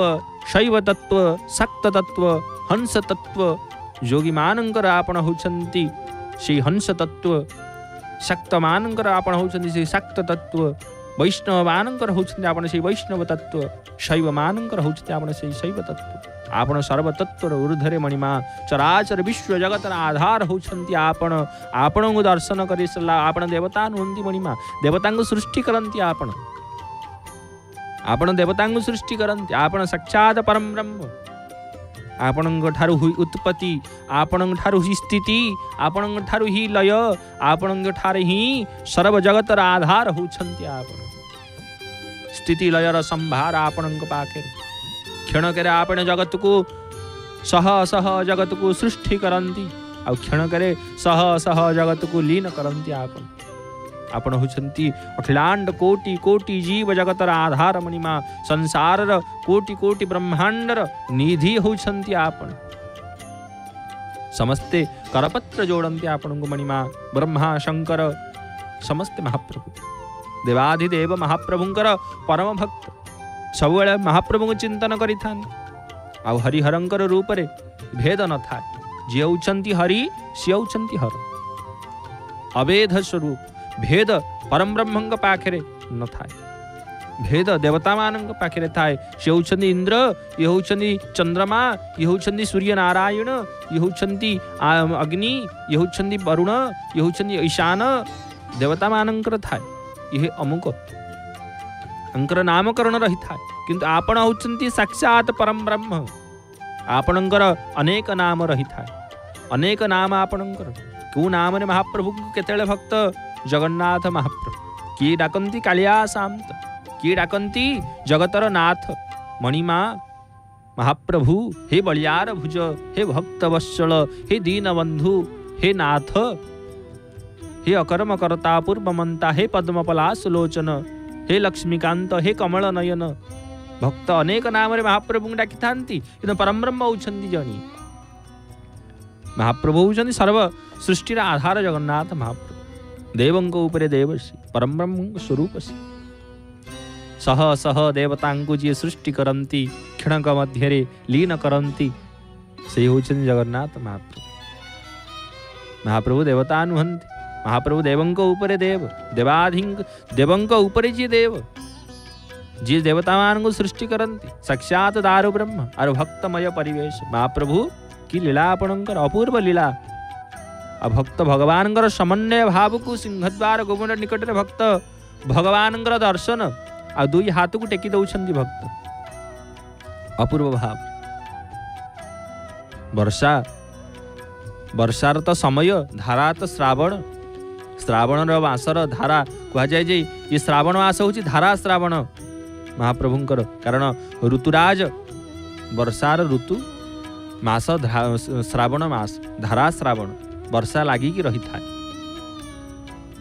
शैव तत्व शक्त तत्व हंस तत्व योगी मानंकर आपण होछंती श्री हंस तत्व शक्त मानंकर आपण होछंती श्री शक्त तत्व वैष्णव मानंकर होछंती आपण श्री वैष्णव तत्व शैव मानंकर होछंती आपण श्री शैव तत्व आपण सर्वतत्वर ऊर्ध्वरे मणिमा चराचर विश्व जगतर आधार होछंती आपण को दर्शन करि सला आपण देवता नुहंती मणिमा देवता को सृष्टि करंती आपण देवता को सृष्टि करंती आपण साक्षात परम ब्रह्म आपण ठारू हुई उत्पत्ति आपण ठारू ही स्थिति आपण ठारू ही लय आपण ठार ही सर्व जगतर आधार होछंती आपण स्थिति लयर संभार आपण पाखे क्षणकर आपण जगत को सह सह जगत को सृष्टि करंती आ क्षणकर सह सह जगत को लीन करंती आपण होछंती अखिलांड कोटि कोटि जीव जगतर आधार मणिमा संसार कोटि कोटि ब्रह्मांडर निधि होछंती आपण समस्ते करपत्र जोड़ंती आपण को मणिमा ब्रह्मा शंकर समस्ते महाप्रभु देवाधिदेव महाप्रभुंकर परम भक्त सबुले महाप्रभु चिंतन करि आउ हरिहरंकर रूप रे भेद न था जे होछंती हरि से होछंती हर अभेद स्वरूप भेद परम ब्रह्म पाखे न था भेद देवता मान पाखे थाए से होछंती इंद्र ये होछंती चंद्रमा ये होछंती सूर्य नारायण ये होछंती अग्नि ये होछंती वरुण ये होछंती ईशान देवता मानंकर थाए ये अमुक अंकर नामकरण रही था किंतु आपण होचंती साक्षात परम ब्रह्म आपणकर अनेक नाम रही था, अनेक नाम आपणकर क्यों नाम रे महाप्रभु को केतेले भक्त जगन्नाथ महाप्रभु किए डाकंती कालिया शांत, किए डाकंती जगतर नाथ मणिमा महाप्रभु, हे बलियार भुज, हे भक्त वत्सल, हे दीन बंधु, हे नाथ, हे अकर्म करता पूर्वमंता, हे पद्मपलाश लोचन, हे लक्ष्मीकांत, हे कमल नयन। भक्त अनेक नाम रे महाप्रभु डाकी थांती, किंतु परमब्रह्म होउछंती जणी। महाप्रभु होउछंती सर्व सृष्टिर आधार जगन्नाथ महाप्रभु, देवंक उपरे देवसी परमब्रह्म स्वरूपसी। सह सह देवतांकु जी सृष्टि करंती, क्षणक मध्यरे लीन करंती, से होउछंती जगन्नाथ महाप्रभु। महाप्रभु देवता नुहंती, महाप्रभु देवंक उपरे देव, देवाधिंक देवंक उपरे जी देव, जी देवता मान को सृष्टि करंती, साक्षात दारु ब्रह्म और भक्तमय परिवेश। महाप्रभु की लीला आपणकर अपूर्व लीला। भक्त भगवान समन्वय भाव को सिंहद्वार गोमुंड निकट रे भक्त भगवान दर्शन आ दुई हाथ को टेकी दौरान भक्त अपूर्व भाव। वर्षार तो समय, धारा तो श्रावण, श्रावण मासर धारा कह जाए जे ये श्रावण मास हूँ धारा श्रावण महाप्रभुंकर, कारण ऋतुराज वर्षार ऋतु मास श्रावण मास, धारा श्रावण वर्षा लागिकी रही था।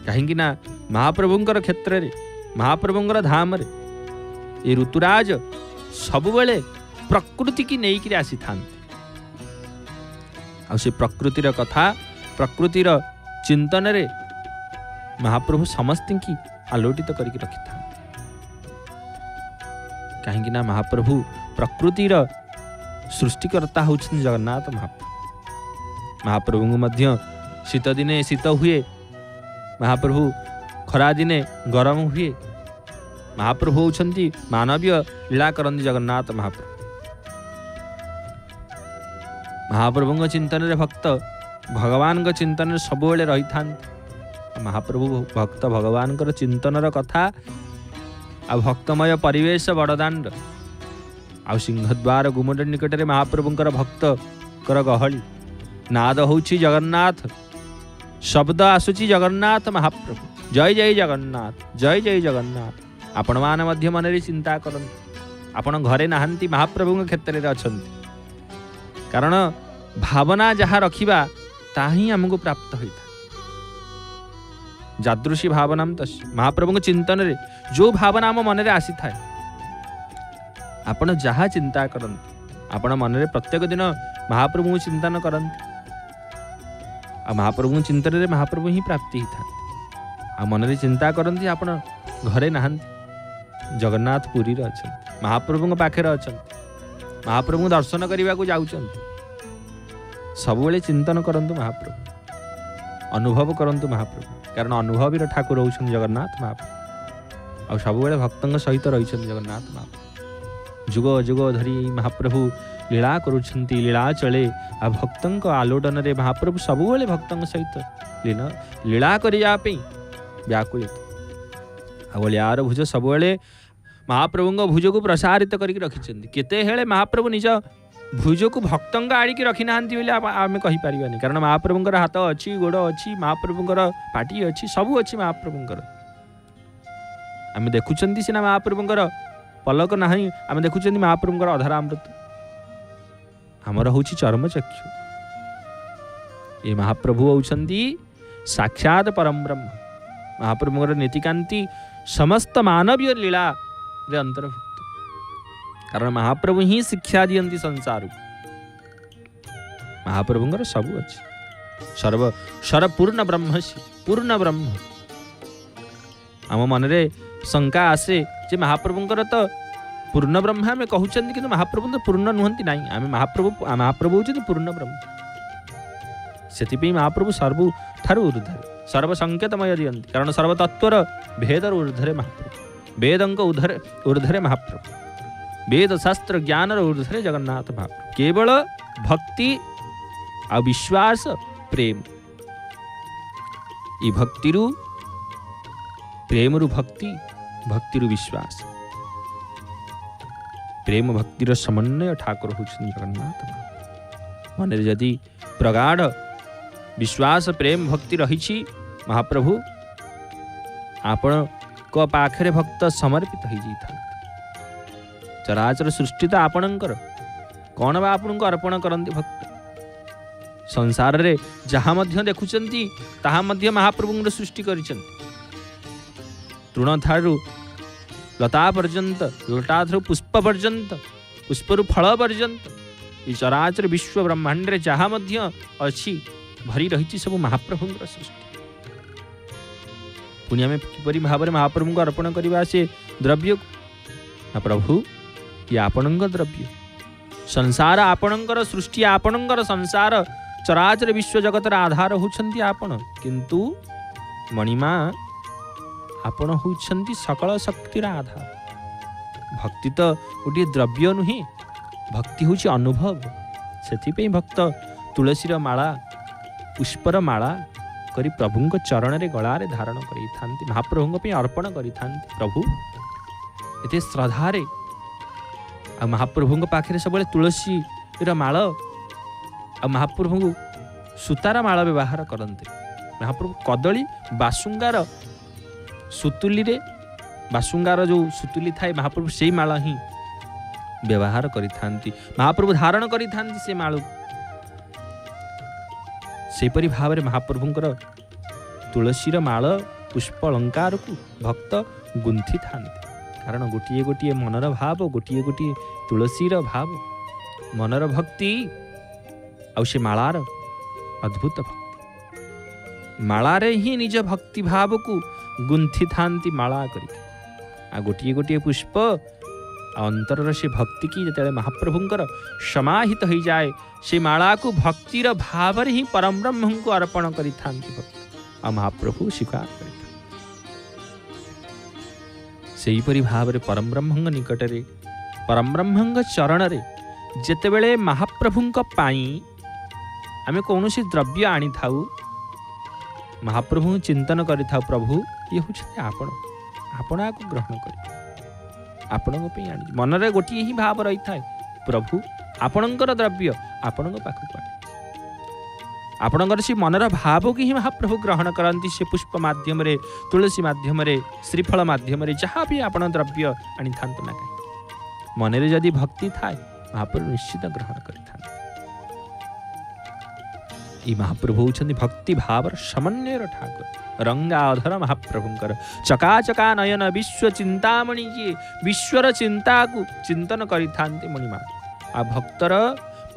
कहीं ना महाप्रभुंकर क्षेत्र रे, महाप्रभुंकर धाम रे ये ऋतुराज सबुबले प्रकृति की नहीं आसी था। आ से प्रकृतिर कथा, प्रकृतिर चिंतन रे महाप्रभु समस्त की आलोटित करके रखी था। कहीं ना महाप्रभु प्रकृतिर सृष्टिकर्ता होउछन जगन्नाथ महाप्रभु। महाप्रभु को मध्य शीत दिने शीत हुए, महाप्रभु खरा दिने गरम हुए। महाप्रभु होउछंती मानवीय लीला करंती जगन्नाथ महाप्रभु। महाप्रभु चिंतन रे भक्त भगवान चिंतन रे सबुबले रही था। महाप्रभु भक्त भगवान चिंतनर कथा आ भक्तमय परिवेश बड़दाण्ड आ सिंहद्वार गुमुंड निकट रे महाप्रभुंकर भक्त कर गहली। नाद होउछि जगन्नाथ, शब्द आसुछि जगन्नाथ महाप्रभु, जय जय जगन्नाथ, जय जय जगन्नाथ। आपण मान मध्य मन रे चिंता करन, आपण घरे नाहंती महाप्रभु क्षेत्र रे अछंती। कारण भावना जहाँ रखिबा ताही हमको प्राप्त होइता। जादृशी भावना महाप्रभु चिंतन रे जो भावना आम मन रे आसी थाए, आपण जहाँ चिंता करंती, आपण मन रे प्रत्येक दिन महाप्रभु चिंतन करंती। आ महाप्रभु चिंतन रे महाप्रभु ही प्राप्ति ही था। आ मन रे चिंता करंती, आपण घरे नाहंती, जगन्नाथ पुरी रे अछंती, महाप्रभु पाखे अछंती, महाप्रभु दर्शन करने को जाउछंती। सबुबले चिंतन करंतु महाप्रभु, अनुभव करंतु महाप्रभु, कारण अनुभवी ठाकुर होउछन जगन्नाथ महाप्रभु। आ सबुबले भक्तंग सहित रहिछन जगन्नाथ महाप्रभु। जुग जुग धरी महाप्रभु लीला करुछंती, लीला चले। आ भक्तंक आलोडन रे महाप्रभु सबुबले भक्तंग सहित लीला करिया पे व्याकुलित। आ बलियार भुज सबुबले महाप्रभुंग भुज को प्रसारित करके रखिछंती। केते हेले महाप्रभु निज भुज को भक्तंग आड़िकी रखी नाहांती बोली आमे कहि परिबानी। कारण महाप्रभुंकर हाथ अच्छी, गोड़ अच्छी, महाप्रभुंकर पाटी अच्छी, सबू अच्छी महाप्रभुंकर। आमे देखुछंती सिना महाप्रभुंकर पलक नाही, आमे देखुछंती महाप्रभुंकर अधरामृत। हमर होउछि चर्मचक्षु। ये महाप्रभु होउछंती साक्षात परम ब्रह्म। महाप्रभुंकर नीतिकांति समस्त मानवीय लीला रे अंतर्भुक्त। कारण महाप्रभु ही शिक्षा दियंती संसार। महाप्रभुंकर सबु अच्छी, सर्व पूर्ण ब्रह्मसी, पूर्ण ब्रह्म। आम मन रे शंका आसे जे महाप्रभुंकर तो पूर्ण ब्रह्म आमे कहउछंती, किंतु महाप्रभु तो पूर्ण नुहंती नाही। आमे महाप्रभु होउछंती पूर्ण ब्रह्म। सेतिपि महाप्रभु सर्व ठारु ऊर्ध्वरे, सर्व संकेतमय दियंती। कारण सर्व तत्वर भेदर ऊर्ध्वरे महाप्रभु, वेदंक ऊर्ध्वरे महाप्रभु, वेद शास्त्र ज्ञान ऊर्ध्वरे जगन्नाथ महाप्रभु। केवल भक्ति आ विश्वास प्रेम, ई भक्तिरु प्रेमरु भक्ति, भक्तिरु विश्वास। प्रेम भक्तिर समन्वय ठाकुर होउछन जगन्नाथ। मन जदि प्रगाढ़ विश्वास प्रेम भक्ति रही महाप्रभु आपण को पाखरे भक्त समर्पित हो जाता। चराचर सृष्टि तो आपणकर कौन बा आपण को अर्पण करते भक्त। संसार रे जहाँ मध्य देखुचंती ताहा मध्य महाप्रभु सृष्टि करिसंती। तृण ठारू लता पर्यंत, लता ठारू पुष्प पर्यंत, पुष्परु फल पर्यंत ये चराचर विश्व ब्रह्मांड रे जहाँ मध्य अच्छी भरी रही सब महाप्रभु सृष्टि। पुणी आम किपरि भाव में महाप्रभु को अर्पण करवा से द्रव्य प्रभु ये आपण द्रव्य। संसार आपणकर सृष्टि, आपणकर संसार, चराचर विश्व जगतर आधार होउछंती आपण, किंतु मणिमा आपण होउछंती सकल शक्तिर आधार। भक्ति तो गोटे द्रव्य नुहे, भक्ति होउछि अनुभव। सेथिपई भक्त तुलसीर माला, पुष्पर माला करी प्रभुंक चरण रे गळारे धारण करि थांती, महाप्रभुंक पे अर्पण करि थांती। प्रभु एते श्रद्धा रे आ महाप्रभुंक पाखरे सब तुलसी र माळ आ महाप्रभु सुतार माळ व्यवहार करते। महाप्रभु कदली बासुंगार सुतुली रे, बासुंगार जो सुतुली थाए महाप्रभु से माळ ही व्यवहार करि थांती, महाप्रभु धारण करि थांती से माळ। सेपरि भाव में महाप्रभुंकर तुलसीर माळ पुष्प अलंकार को भक्त गुंथि थांती। कारण गोटे गोटे मनर भाव, गोटे गोटे तुलसीर भाव, मनर भक्ति से मालार अद्भुत भक्ति। मालारे ही निज भक्ति भाव को गुंथि थांती माला करी। गोटे गोटे पुष्प अंतर से भक्ति की जब महाप्रभुंकर समाहित हो जाए से माला को भक्तिर भाव ही परम ब्रह्म को अर्पण करि थांती भक्त। आ महाप्रभु स्वीकार करि सेहीपरि भाव में परम ब्रह्म निकट रे, परम ब्रह्म चरण रे जेतेबेले महाप्रभुंक पाई आमे कौनसी द्रव्य आनी थाउ, महाप्रभु चिंतन करि थाउ प्रभु ये होछते आपण, आपण आको ग्रहण करि आपण पे आनी। मन रे गोटी ही भाव रही थाए प्रभु आपणकर द्रव्य आपणक पाखक आनी। आपणकर से मनर भाव की ही महाप्रभु ग्रहण करती। से पुष्प माध्यम रे, तुलसी माध्यम रे, श्रीफल माध्यम रे जहाँ भी आपण द्रव्य आनी थांतु ना कहीं मन रे जदि भक्ति थाए महाप्रभु निश्चित ग्रहण करि थांते। ई महाप्रभु होउछन्ति भक्ति भाव समन्वय ठाकुर। रंगाधर महाप्रभुंकर चकाचका नयन विश्व चिंतामणि जी विश्वर चिंता को चिंतन करि थांते मणिमा। आ भक्तर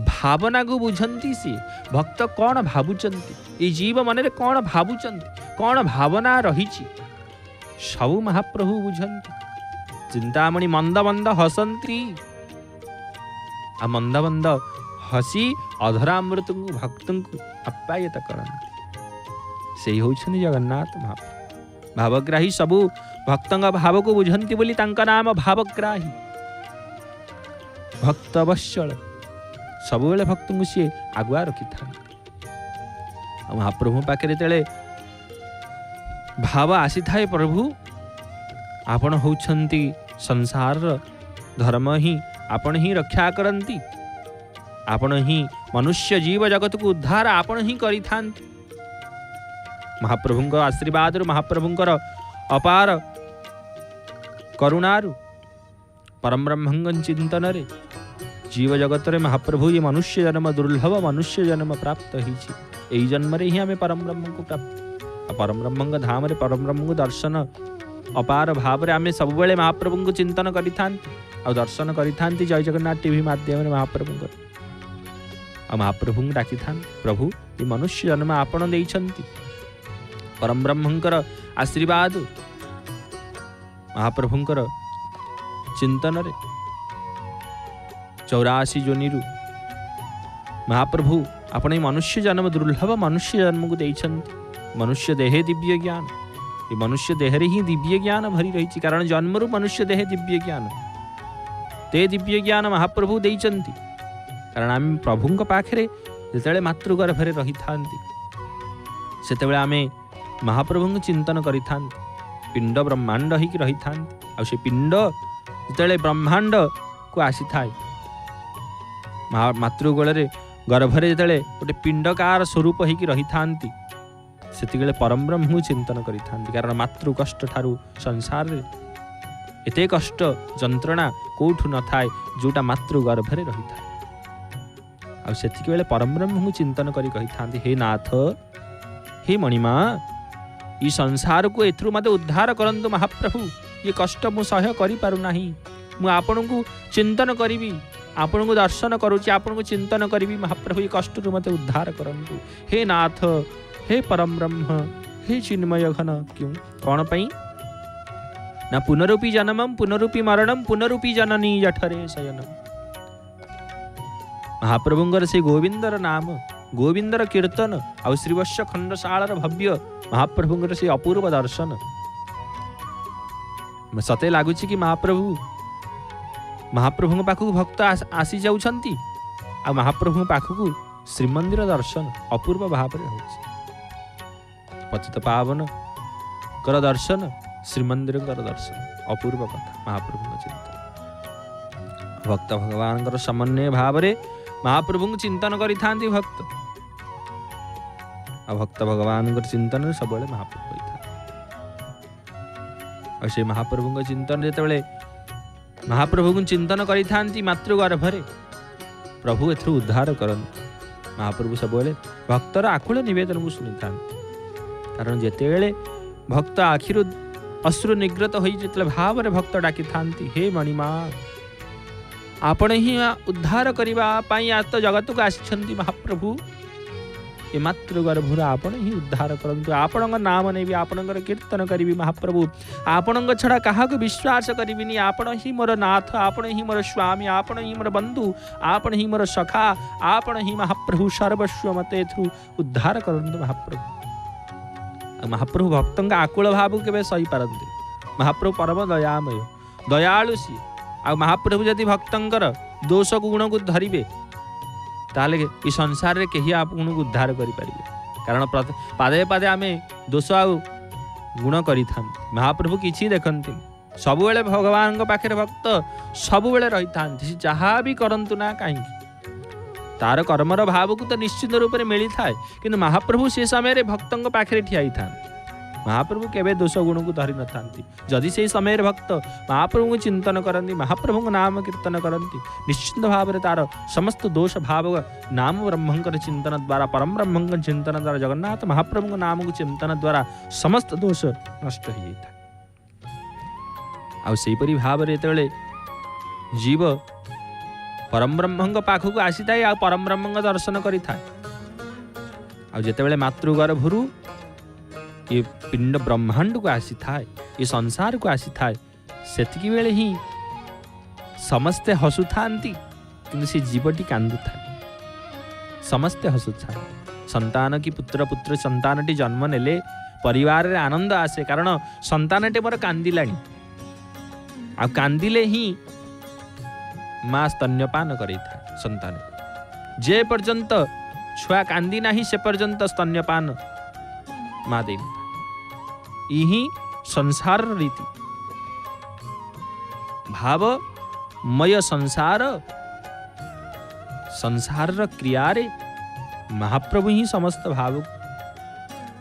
भावना को बुझंती सी भक्त कौन भावुचंती, ये जीव मन रे कौन भावुचंती, कौन भावना रहीची सब महाप्रभु बुझंती। चिंतामणि मंद मंद हसंती, आ मंद मंद हसी अधरामृत को भक्त को आप्यायित करंती। से होउछन्ति जगन्नाथ महाप्रभु। भावग्राही सबु भक्तंग भाव को बुझंती बोली तांका नाम भावग्राही। भक्त वत्सल सबुले भक्त को सी आगुआ रखि था। महाप्रभु पाखे तेले भाव आसी थाए प्रभु आपण होउछन्ति संसार धर्म ही आपण ही रक्षा करंती, आपण ही मनुष्य जीव जगत को उद्धार आपण ही करि थांती। महाप्रभुंक आशीर्वाद महाप्रभुंकर अपार करुणारु परम ब्रह्मंग चिंतन रे जीव जगत रे महाप्रभु ये मनुष्य जन्म दुर्लभ मनुष्य जन्म प्राप्त होइछि। एही जन्म रे ही आमे परम ब्रह्म को प्राप्त, परम ब्रह्मंग धाम रे परम ब्रह्म को दर्शन अपार भाव रे आमे सब बेले महाप्रभु को चिंतन करि थांती और दर्शन करि थांती। जय जगन्नाथ टीवी माध्यम रे महाप्रभु आ महाप्रभु डाकी थांती प्रभु ये मनुष्य जन्म आपण देइछन्ति। परम ब्रह्मंकर आशीर्वाद महाप्रभुंकर चिंतन रे 84 जोनिरु महाप्रभु अपने मनुष्य जन्म दुर्लभ मनुष्य जन्म को देइछन्ति। मनुष्य देहे दिव्य ज्ञान, ये मनुष्य देहरे ही दिव्य ज्ञान भरी रही। कारण जन्मरु मनुष्य देहे दिव्य ज्ञान, ते दिव्य ज्ञान महाप्रभु देइछन्ति। कारण आम प्रभुंक पाखरे जेतेबेले मातृगर्भरे रही थांती सेतेबेले आमे महाप्रभु चिंतन करि थांती। पिंड ब्रह्मांड ही रही थांती। आ से पिंड जेतेबेले ब्रह्मांड को ପାଖକୁ ଆସିଥାଏ, ମାତୃଗୋଳରେ ଗର୍ଭରେ ଯେତେବେଳେ ଗୋଟେ ପିଣ୍ଡକାର ସ୍ୱରୂପ ହେଇକି ରହିଥାନ୍ତି, ସେତିକିବେଳେ ପରମ ବ୍ରହ୍ମକୁ ଚିନ୍ତନ କରିଥାନ୍ତି। କାରଣ ମାତୃ କଷ୍ଟ ଠାରୁ ସଂସାରରେ ଏତେ କଷ୍ଟ ଯନ୍ତ୍ରଣା କୋଉଠୁ ନଥାଏ ଯୋଉଟା ମାତୃ ଗର୍ଭରେ ରହିଥାଏ। ଆଉ ସେତିକି ବେଳେ ପରମ ବ୍ରହ୍ମକୁ ଚିନ୍ତନ କରି କହିଥାନ୍ତି, ହେ ନାଥ, ହେ ମଣିମା, ଇ ସଂସାରକୁ ଏଥିରୁ ମୋତେ ଉଦ୍ଧାର କରନ୍ତୁ ମହାପ୍ରଭୁ। ଏ କଷ୍ଟ ମୁଁ ସହ୍ୟ କରିପାରୁନାହିଁ, ମୁଁ ଆପଣଙ୍କୁ ଚିନ୍ତନ କରିବି, ଆପଣଙ୍କୁ ଦର୍ଶନ କରୁଛି, ଆପଣଙ୍କୁ ଚିନ୍ତନ କରିବି ମହାପ୍ରଭୁ, ଏ କଷ୍ଟରୁ ମୋତେ ଉଦ୍ଧାର କରନ୍ତୁ। ହେ ନାଥ, ହେ ପରମ ବ୍ରହ୍ମ, ହେ ଚିନ୍ମୟ ଘନ। କ୍यों? କ'ଣ ପାଇଁ ନା ପୁନରୂପୀ ଜନ୍ମମ୍ ପୁନରୂପୀ ମରଣମ୍ ପୁନରୂପୀ ଜନନୀ ଜଠରେ ଶୟନମ୍। ମହାପ୍ରଭୁଙ୍କର ସେ ଗୋବିନ୍ଦର ନାମ, ଗୋବିନ୍ଦର କୀର୍ତ୍ତନ ଆଉ ଶ୍ରୀବତ୍ସ ଖଣ୍ଡଶାଳାର ଭବ୍ୟ ମହାପ୍ରଭୁଙ୍କର ସେ ଅପୂର୍ବ ଦର୍ଶନ, ସତେ ଲାଗୁଛି କି ମହାପ୍ରଭୁଙ୍କ ପାଖକୁ ଭକ୍ତ ଆସି ଯାଉଛନ୍ତି ଆଉ ମହାପ୍ରଭୁଙ୍କ ପାଖକୁ ଶ୍ରୀମନ୍ଦିର ଦର୍ଶନ ଅପୂର୍ବ ଭାବରେ ହେଉଛି। ପତିତ ପାବନଙ୍କର ଦର୍ଶନ, ଶ୍ରୀମନ୍ଦିରଙ୍କର ଦର୍ଶନ, ଅପୂର୍ବ କଥା। ମହାପ୍ରଭୁଙ୍କ ଚିନ୍ତନ, ଭକ୍ତ ଭଗବାନଙ୍କର ସମନ୍ୱୟ ଭାବରେ ମହାପ୍ରଭୁଙ୍କୁ ଚିନ୍ତନ କରିଥାନ୍ତି ଭକ୍ତ, ଆଉ ଭକ୍ତ ଭଗବାନଙ୍କର ଚିନ୍ତନରେ ସବୁବେଳେ ମହାପ୍ରଭୁ ହୋଇଥାନ୍ତି। ଆଉ ସେ ମହାପ୍ରଭୁଙ୍କ ଚିନ୍ତନ ଯେତେବେଳେ ମହାପ୍ରଭୁଙ୍କୁ ଚିନ୍ତନ କରିଥାନ୍ତି ମାତୃ ଗର୍ଭରେ, ପ୍ରଭୁ ଏଥିରୁ ଉଦ୍ଧାର କରନ୍ତି। ମହାପ୍ରଭୁ ସବୁବେଳେ ଭକ୍ତର ଆକୁଳ ନିବେଦନକୁ ଶୁଣିଥାନ୍ତି। କାରଣ ଯେତେବେଳେ ଭକ୍ତ ଆଖିରୁ ଅଶ୍ରୁ ନିଗ୍ରତ ହୋଇ ଯେତେବେଳେ ଭାବରେ ଭକ୍ତ ଡାକିଥାନ୍ତି, ହେ ମଣିମା, ଆପଣ ହିଁ ଉଦ୍ଧାର କରିବା ପାଇଁ ଆତ ଜଗତକୁ ଆସିଛନ୍ତି ମହାପ୍ରଭୁ, ଏ ମାତୃ ଗର୍ଭରୁ ଆପଣ ହିଁ ଉଦ୍ଧାର କରନ୍ତୁ। ଆପଣଙ୍କ ନାମ ନେବି, ଆପଣଙ୍କର କୀର୍ତ୍ତନ କରିବି ମହାପ୍ରଭୁ, ଆପଣଙ୍କ ଛଡ଼ା କାହାକୁ ବିଶ୍ୱାସ କରିବିନି। ଆପଣ ହିଁ ମୋର ନାଥ, ଆପଣ ହିଁ ମୋର ସ୍ୱାମୀ, ଆପଣ ହିଁ ମୋର ବନ୍ଧୁ, ଆପଣ ହିଁ ମୋର ସଖା, ଆପଣ ହିଁ ମହାପ୍ରଭୁ ସର୍ବସ୍ୱ, ମୋତେ ଏଥିରୁ ଉଦ୍ଧାର କରନ୍ତୁ ମହାପ୍ରଭୁ। ଆଉ ମହାପ୍ରଭୁ ଭକ୍ତଙ୍କ ଆକୁଳ ଭାବକୁ କେବେ ସହିପାରନ୍ତି। ମହାପ୍ରଭୁ ପରମ ଦୟାମୟ, ଦୟାଳୁ ସିଏ। ଆଉ ମହାପ୍ରଭୁ ଯଦି ଭକ୍ତଙ୍କର ଦୋଷ ଗୁଣକୁ ଧରିବେ, ତାହେଲେ ଏ ସଂସାରରେ କେହି ଆପଣଙ୍କୁ ଉଦ୍ଧାର କରିପାରିବେ। କାରଣ ପାଦେ ପାଦେ ଆମେ ଦୋଷ ଆଉ ଗୁଣ କରିଥାନ୍ତି, ମହାପ୍ରଭୁ କିଛି ଦେଖନ୍ତିନି। ସବୁବେଳେ ଭଗବାନଙ୍କ ପାଖରେ ଭକ୍ତ ସବୁବେଳେ ରହିଥାନ୍ତି, ସେ ଯାହା ବି କରନ୍ତୁ ନା କାହିଁକି, ତାର କର୍ମର ଭାବକୁ ତ ନିଶ୍ଚିତ ରୂପରେ ମିଳିଥାଏ, କିନ୍ତୁ ମହାପ୍ରଭୁ ସେ ସମୟରେ ଭକ୍ତଙ୍କ ପାଖରେ ଠିଆ ହେଇଥାନ୍ତି। ମହାପ୍ରଭୁ କେବେ ଦୋଷ ଗୁଣକୁ ଧରି ନଥାନ୍ତି। ଯଦି ସେହି ସମୟରେ ଭକ୍ତ ମହାପ୍ରଭୁଙ୍କୁ ଚିନ୍ତନ କରନ୍ତି, ମହାପ୍ରଭୁଙ୍କ ନାମ କୀର୍ତ୍ତନ କରନ୍ତି, ନିଶ୍ଚିତ ଭାବରେ ତାର ସମସ୍ତ ଦୋଷ ଭାବ ନାମ ବ୍ରହ୍ମଙ୍କର ଚିନ୍ତନ ଦ୍ୱାରା, ପରମ ବ୍ରହ୍ମଙ୍କ ଚିନ୍ତନ ଦ୍ୱାରା, ଜଗନ୍ନାଥ ମହାପ୍ରଭୁଙ୍କ ନାମକୁ ଚିନ୍ତନ ଦ୍ୱାରା ସମସ୍ତ ଦୋଷ ନଷ୍ଟ ହେଇଯାଇଥାଏ। ଆଉ ସେହିପରି ଭାବରେ ଯେତେବେଳେ ଜୀବ ପରମ ବ୍ରହ୍ମଙ୍କ ପାଖକୁ ଆସିଥାଏ ଆଉ ପରମ ବ୍ରହ୍ମଙ୍କ ଦର୍ଶନ କରିଥାଏ, ଆଉ ଯେତେବେଳେ ମାତୃଗର୍ଭରୁ ଏ ପିଣ୍ଡ ବ୍ରହ୍ମାଣ୍ଡକୁ ଆସିଥାଏ, ଏ ସଂସାରକୁ ଆସିଥାଏ, ସେତିକି ବେଳେ ହିଁ ସମସ୍ତେ ହସୁଥାନ୍ତି, କିନ୍ତୁ ସେ ଜୀବଟି କାନ୍ଦୁଥାଏ। ସମସ୍ତେ ହସୁଥାନ୍ତି। ସନ୍ତାନ କି ପୁତ୍ର ସନ୍ତାନଟି ଜନ୍ମ ନେଲେ ପରିବାରରେ ଆନନ୍ଦ ଆସେ, କାରଣ ସନ୍ତାନଟି ମୋର କାନ୍ଦିଲାଣି। ଆଉ କାନ୍ଦିଲେ ହିଁ ମା ସ୍ତନ୍ୟପାନ କରେଇଥାଏ ସନ୍ତାନ। ଯେ ପର୍ଯ୍ୟନ୍ତ ଛୁଆ କାନ୍ଦି ନାହିଁ ସେ ପର୍ଯ୍ୟନ୍ତ ସ୍ତନ୍ୟପାନ ମା ଦେଇନଥାଏ। ହିଁ ସଂସାରର ରୀତି। ଭାବମୟ ସଂସାରର କ୍ରିୟାରେ ମହାପ୍ରଭୁ ହିଁ ସମସ୍ତ ଭାବକୁ,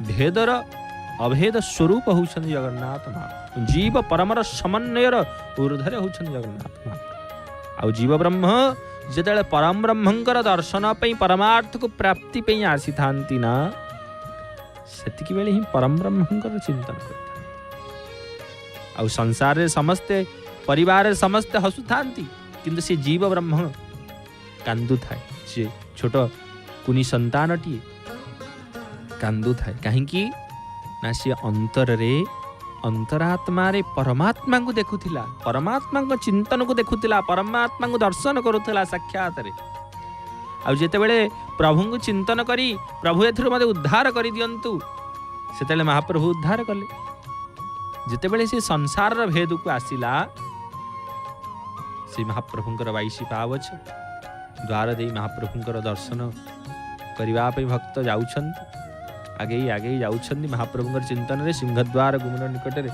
ଭେଦର ଅଭେଦ ସ୍ୱରୂପ ହେଉଛନ୍ତି ଜଗନ୍ନାଥ ମହାପ୍ରଭୁ। ଜୀବ ପରମର ସମନ୍ୱୟର ଊର୍ଦ୍ଧ୍ୱରେ ହେଉଛନ୍ତି ଜଗନ୍ନାଥ ମହାପ୍ରଭୁ। ଆଉ ଜୀବ ବ୍ରହ୍ମ ଯେତେବେଳେ ପରମ ବ୍ରହ୍ମଙ୍କର ଦର୍ଶନ ପାଇଁ, ପରମାର୍ଥକୁ ପ୍ରାପ୍ତି ପାଇଁ ଆସିଥାନ୍ତି ନା, ସେତିକି ବେଳେ ହିଁ ପରମ ବ୍ରହ୍ମଙ୍କର ଚିନ୍ତନ କରିଥାନ୍ତି। ଆଉ ସଂସାରରେ ସମସ୍ତେ, ପରିବାରରେ ସମସ୍ତେ ହସୁଥାନ୍ତି, କିନ୍ତୁ ସେ ଜୀବ ବ୍ରହ୍ମ କାନ୍ଦୁଥାଏ। ସେ ଛୋଟ କୁନି ସନ୍ତାନଟିଏ କାନ୍ଦୁଥାଏ। କାହିଁକି ନା ସେ ଅନ୍ତରାତ୍ମାରେ ପରମାତ୍ମାଙ୍କୁ ଦେଖୁଥିଲା, ପରମାତ୍ମାଙ୍କ ଚିନ୍ତନକୁ ଦେଖୁଥିଲା, ପରମାତ୍ମାଙ୍କୁ ଦର୍ଶନ କରୁଥିଲା ସାକ୍ଷାତରେ। ଆଉ ଯେତେବେଳେ ପ୍ରଭୁଙ୍କୁ ଚିନ୍ତନ କରି ପ୍ରଭୁ ଏଥିରୁ ମୋତେ ଉଦ୍ଧାର କରିଦିଅନ୍ତୁ, ସେତେବେଳେ ମହାପ୍ରଭୁ ଉଦ୍ଧାର କଲେ। ଯେତେବେଳେ ସେ ସଂସାରର ଭେଦକୁ ଆସିଲା, ସେ ମହାପ୍ରଭୁଙ୍କର 22 ପାହାଚ ଦ୍ୱାର ଦେଇ ମହାପ୍ରଭୁଙ୍କର ଦର୍ଶନ କରିବା ପାଇଁ ଭକ୍ତ ଯାଉଛନ୍ତି, ଆଗେଇ ଯାଉଛନ୍ତି। ମହାପ୍ରଭୁଙ୍କର ଚିନ୍ତନରେ ସିଂହଦ୍ୱାର ଗୁମର ନିକଟରେ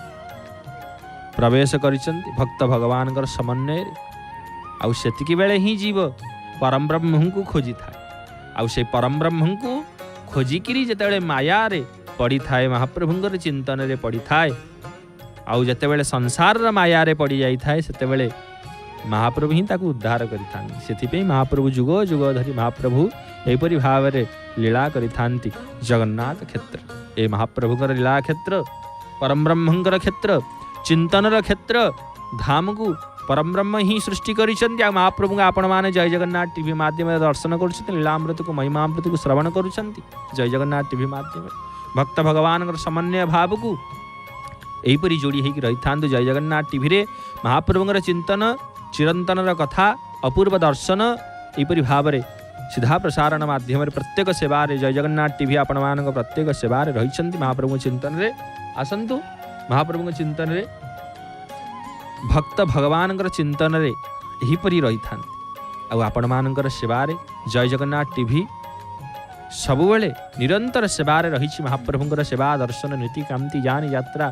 ପ୍ରବେଶ କରିଛନ୍ତି ଭକ୍ତ ଭଗବାନଙ୍କର ସମନ୍ୱୟରେ। आउ सेतिकी बेले ही जीव परम ब्रह्म को खोजी थाए आउ से परम ब्रह्म को खोजिकी जिते माया रे पड़ी थाए महाप्रभुंर चिंतन रे पड़ी थाए आउ जिते संसार माया रे पड़ी जाई थाए सेते बेले महाप्रभु ही ताकू उद्धार करिथांती सेथिपई महाप्रभु जुग जुग धरी महाप्रभु एपरि भाव रे लीला करिथांती जगन्नाथ क्षेत्र ए महाप्रभुकर लीला क्षेत्र परम ब्रह्मंकर क्षेत्र चिंतनर क्षेत्र धाम को परम ब्रह्म ही सृष्टि करिसेंती आ महाप्रभु आपण माने जय जगन्नाथ टीवी माध्यम दर्शन करुछंती लीलामृत को महिमामृत को श्रवण करुछंती जय जगन्नाथ टीवी माध्यम भक्त भगवान समन्वय भाव को एहीपरि जोड़ी होगी रही था जय जगन्नाथ टीवी रे महाप्रभुंर चिंतन चिरंतनर कथा अपूर्व दर्शन एहीपरि भाव रे सीधा प्रसारण माध्यम प्रत्येक सेवार जय जगन्नाथ टीवी आपण मान प्रत्येक सेवार रही महाप्रभु चिंतन रे आसतु महाप्रभु चिंतन रे भक्त भगवान चिंतन रे एहीपरि रही था आपण मानकर सेवार जय जगन्नाथ टीवी सबुबले निरंतर सेवार रही महाप्रभुंर सेवा दर्शन नीति कांति जान यात्रा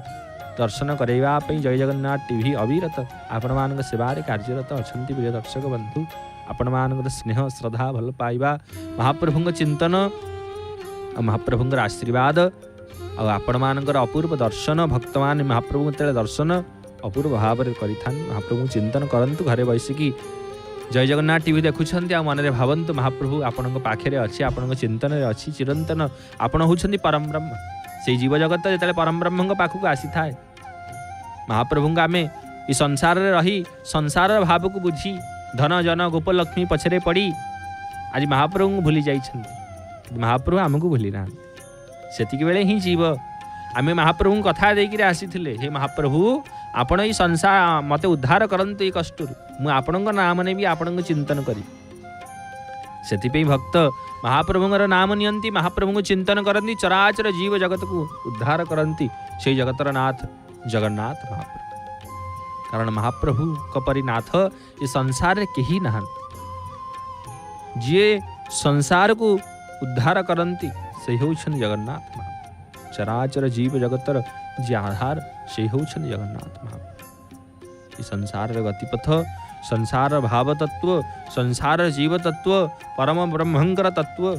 दर्शन करवा जय जगन्नाथ टीवी अविरत आपण मान सेवार कार्यरत अच्छा प्रिय दर्शक बंधु आपण मान स्नेह श्रद्धा भल पाइबा महाप्रभु चिंतन महाप्रभुंर आशीर्वाद आपण मानकर अपूर्व दर्शन भक्त मान महाप्रभु तेरे दर्शन अपूर्व भाव में करें महाप्रभु चिंतन करंतु घरे बैसिकी जय जगन्नाथ टीवी देखुंत आ मन में भावतु महाप्रभु आपण पाखे अच्छे आपण चिंतन अच्छी चिरंतन आपण होउछंती परम ब्रह्म से जीव जगत जो परम ब्रह्म पाखक आसी थाए महाप्रभु आम ये संसार रे रही संसार भाव को बुझी धन जन गोपलक्ष्मी पछरे पड़ी आज महाप्रभु को भूली जाइछंती महाप्रभु आमको भूली ना सेतिक बेले ही जीव आम महाप्रभु कथा देकर आसी हे महाप्रभु आपण ये संसार मते उद्धार करंतु ये कष्ट मु आपणक नाम ने भी आपण चिंतन करी सेतिपई भक्त महाप्रभुंर नाम नियंती महाप्रभु को चिंतन करती चराचर जीव जगत को उद्धार करती से जगतर नाथ जगन्नाथ महाप्रभु कारण महाप्रभु कपरी नाथ ये संसार रे केही नहां जे संसार को उद्धार करती से होउछन जगन्नाथ महाप्रभु चराचर जीव जगतर जे आधार से होउछन जगन्नाथ महाप्रभु ये संसार रे गतिपथ संसार भाव तत्व संसार जीव तत्व परम ब्रह्मंकर तत्व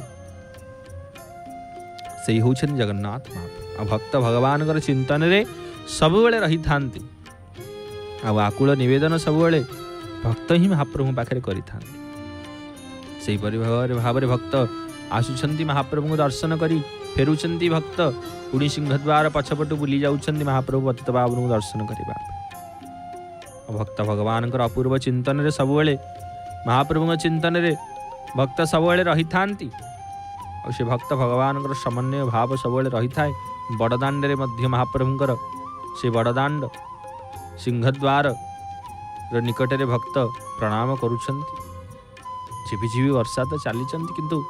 से होउछन जगन्नाथ महाप्रभु भक्त भगवान चिंतन रे सब बेले रही थांती आकुल निवेदन सब बेले भक्त ही महाप्रभु पाखे करि थांती सेही परि भाव रे भक्त आसुछंती महाप्रभु को दर्शन करी फेरुछंती भक्त पुणी सिंहद्वार पछपटु बुली जाउछंती महाप्रभु पतित पावन को दर्शन करिबा भक्त भगवान अपूर्व चिंतन रे सब बेले महाप्रभु चिंतन रे भक्त सब बेले रही थांती से भक्त भगवान समन्वय भाव सब बेले रही थाए बड़दाण्ड रे मध्य महाप्रभुंकर से बड़दाण्ड सिंहद्वार निकट रे भक्त प्रणाम करुछंती झिपि झिपि वर्षा तो चली किंतु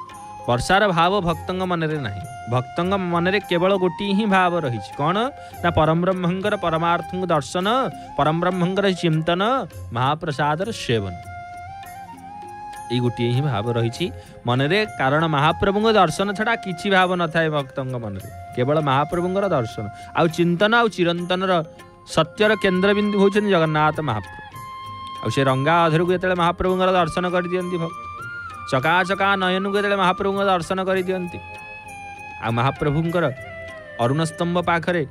वर्षार भाव भक्तंग मन रे नहीं भक्तंग मन रे केवल गोटी ही भाव रही कौन ना परम ब्रह्मंकर परमार्थ दर्शन परम ब्रह्मंकर चिंतन महाप्रसादर सेवन ये गोटे ही भाव रही मन रे कारण महाप्रभु दर्शन छड़ा किछि भाव न थाए भक्तंग मन रे केवल महाप्रभुंर दर्शन आउ चिंतन आउ चिरंतन सत्यर केन्द्रबिंदु होउछन जगन्नाथ महाप्रभु से रंगा अधर को जो महाप्रभुंर दर्शन कर दियंती भक्त चकाचका नयन को जो महाप्रभु दर्शन कर दियंती आ महाप्रभुंर अरुण स्तंभ पाखरे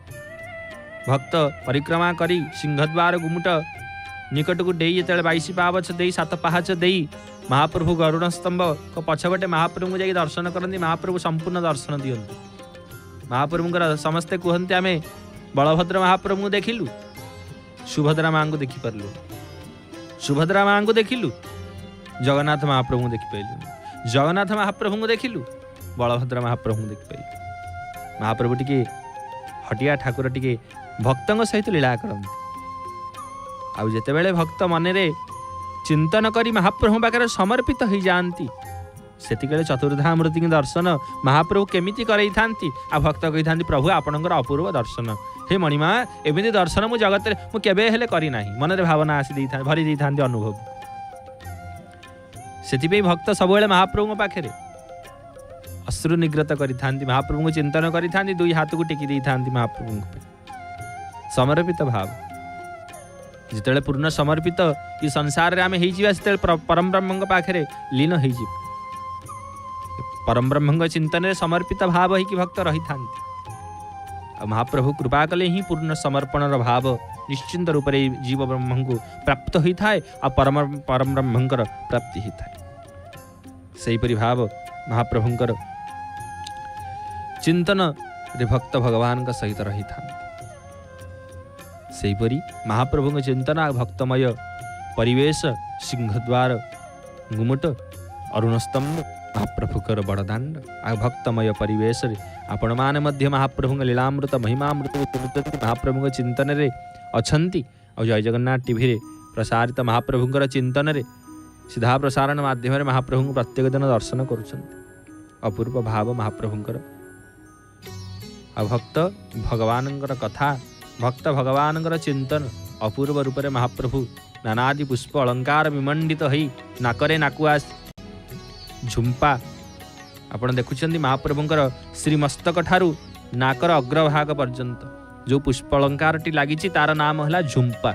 भक्त परिक्रमा करी सिंहद्वार गुमुट निकट को डेई जो 22 पावच दे 7 पाहच दे महाप्रभु अरुण स्तंभ को पछपटे महाप्रभु जाई दर्शन करती महाप्रभु संपूर्ण दर्शन दियंती महाप्रभुंर समस्ते कहते आमे बलभद्र महाप्रभु देखिलु सुभद्रा माँ को देखी पार्लु सुभद्रा माँ को देखिलु जगन्नाथ महाप्रभु देखी पाइलु जगन्नाथ महाप्रभु को देखिलु बलभद्र महाप्रभु देखी पाइलु महाप्रभु टिके हटिया ठाकुर टिके भक्तों सहित लीला करती आउ जेतेबेले भक्त मनरे चिंतन करी महाप्रभु पाखे समर्पित हो जाती सेतिकले चतुर्धामूर्ति दर्शन महाप्रभु केमिति करई थांती आ भक्त कही थांती प्रभु आपणकर अपूर्व दर्शन हे मणिमा एमिति दर्शन मु जगत मु केबे हेले करी नाही मन रे भावना आसी दै था भरी दै थांती अनुभव सेतिपे भक्त सबवेले महाप्रभु पाखे अश्रु निग्रत करी थांती महाप्रभु को चिंतन करी थांती दुई हाथ को टेकी दै थांती महाप्रभु समर्पित भाव जिते पूर्ण समर्पित ये संसार में आम हो परम ब्रह्म पाखे लीन हो परम ब्रह्म चिंतन में समर्पित भाव ही भक्त रही था। महाप्रभु कृपा कले ही पूर्ण समर्पण भाव निश्चिंत रूप से जीव ब्रह्म को प्राप्त होता है और परम ब्रह्मंकर प्राप्ति होता है। सेहीपरि भाव महाप्रभुंकर चिंतन रे भक्त भगवान का सहित रही था। सेहीपरि महाप्रभु चिंतन भक्तमय परिवेश सिंहद्वार गुमुट अरुणस्तंभ महाप्रभुकर बड़दाण्ड आ भक्तमय परिवेश रे आपण माने मध्य महाप्रभु लीलामृत महिमामृत महाप्रभु चिंतन रे अछंती और जय जगन्नाथ टीवी रे प्रसारित महाप्रभुकर चिंतन रे सीधा प्रसारण माध्यम रे महाप्रभु प्रत्येक दिन दर्शन करुछंती। अपूर्व भाव महाप्रभुकर आ भक्त भगवानंकर कथा भक्त भगवानंकर चिंतन अपूर्व रूप रे महाप्रभु नानादि पुष्प अलंकार विमंडित होई नाकरे नाकुआस झुंपा आपण देखुछंती महाप्रभुंकर श्रीमस्तक ठारू नाकर अग्रभाग पर्यंत जो पुष्प अलंकार टी लागिची तार नाम हला झुंपा।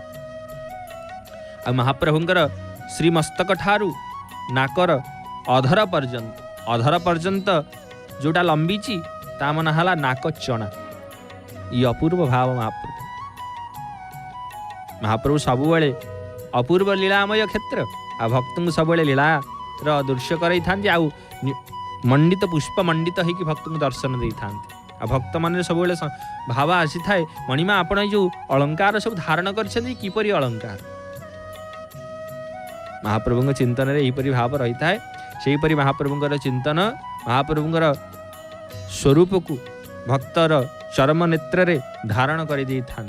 आ महाप्रभुंकर श्रीमस्तक ठारू नाकर अधर पर्यंत जोटा लंबीची ता मन हला नाक चणा। ये अपूर्व भाव महाप्रभु सबुबले अपूर्व लीलामय क्षेत्र आ भक्त सबुबले लीला दृश्य कराई थांती आउ मंडित पुष्प मंडित होकर भक्त को दर्शन दे था। भक्त मन सब भाव आसी थाए मणिमा आपण जो अलंकार सब धारण करपरि अलंकार महाप्रभु चिंतन रे यहीपरि भाव रही थाए। सेहीपरि महाप्रभुंकर चिंतन महाप्रभुंकर स्वरूप को भक्तर चरम नेत्र रे धारण कर दे था।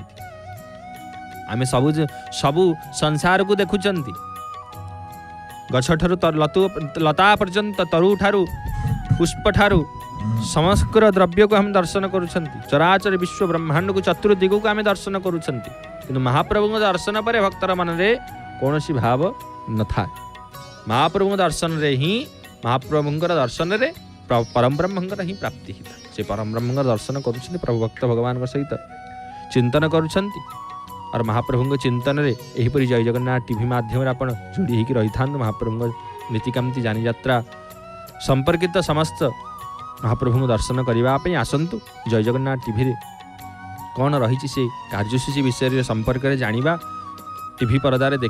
आमे सबु संसार को देखुचंती गछ ठारू लता पर्यंत तरु ठारू पुष्प ठारू समग्र द्रव्य को हम दर्शन करुछंती। चराचर विश्व ब्रह्मांड को चतुर्दिग को आम दर्शन करुछंती किंतु महाप्रभु दर्शन पर भक्तर मन रे कौनसी भाव न था। महाप्रभु दर्शन रे ही महाप्रभुंकर दर्शन रे परम ब्रह्मंकर ही प्राप्ति ही था। से परम ब्रह्मंकर दर्शन करुछंती प्रभु भक्त भगवान सहित चिंतन करुछंती और महाप्रभु चिंतन रे एहीपरि जय जगन्नाथ टीवी माध्यम आपण जोड़ी होकर रही था। महाप्रभु नीतिकांति जानी यात्रा संपर्कित समस्त महाप्रभु दर्शन करने आसतु। जय जगन्नाथ टीवी रे कौन रही से कार्यसूची विषय संपर्क में जानिबा टीवी परदारे देखि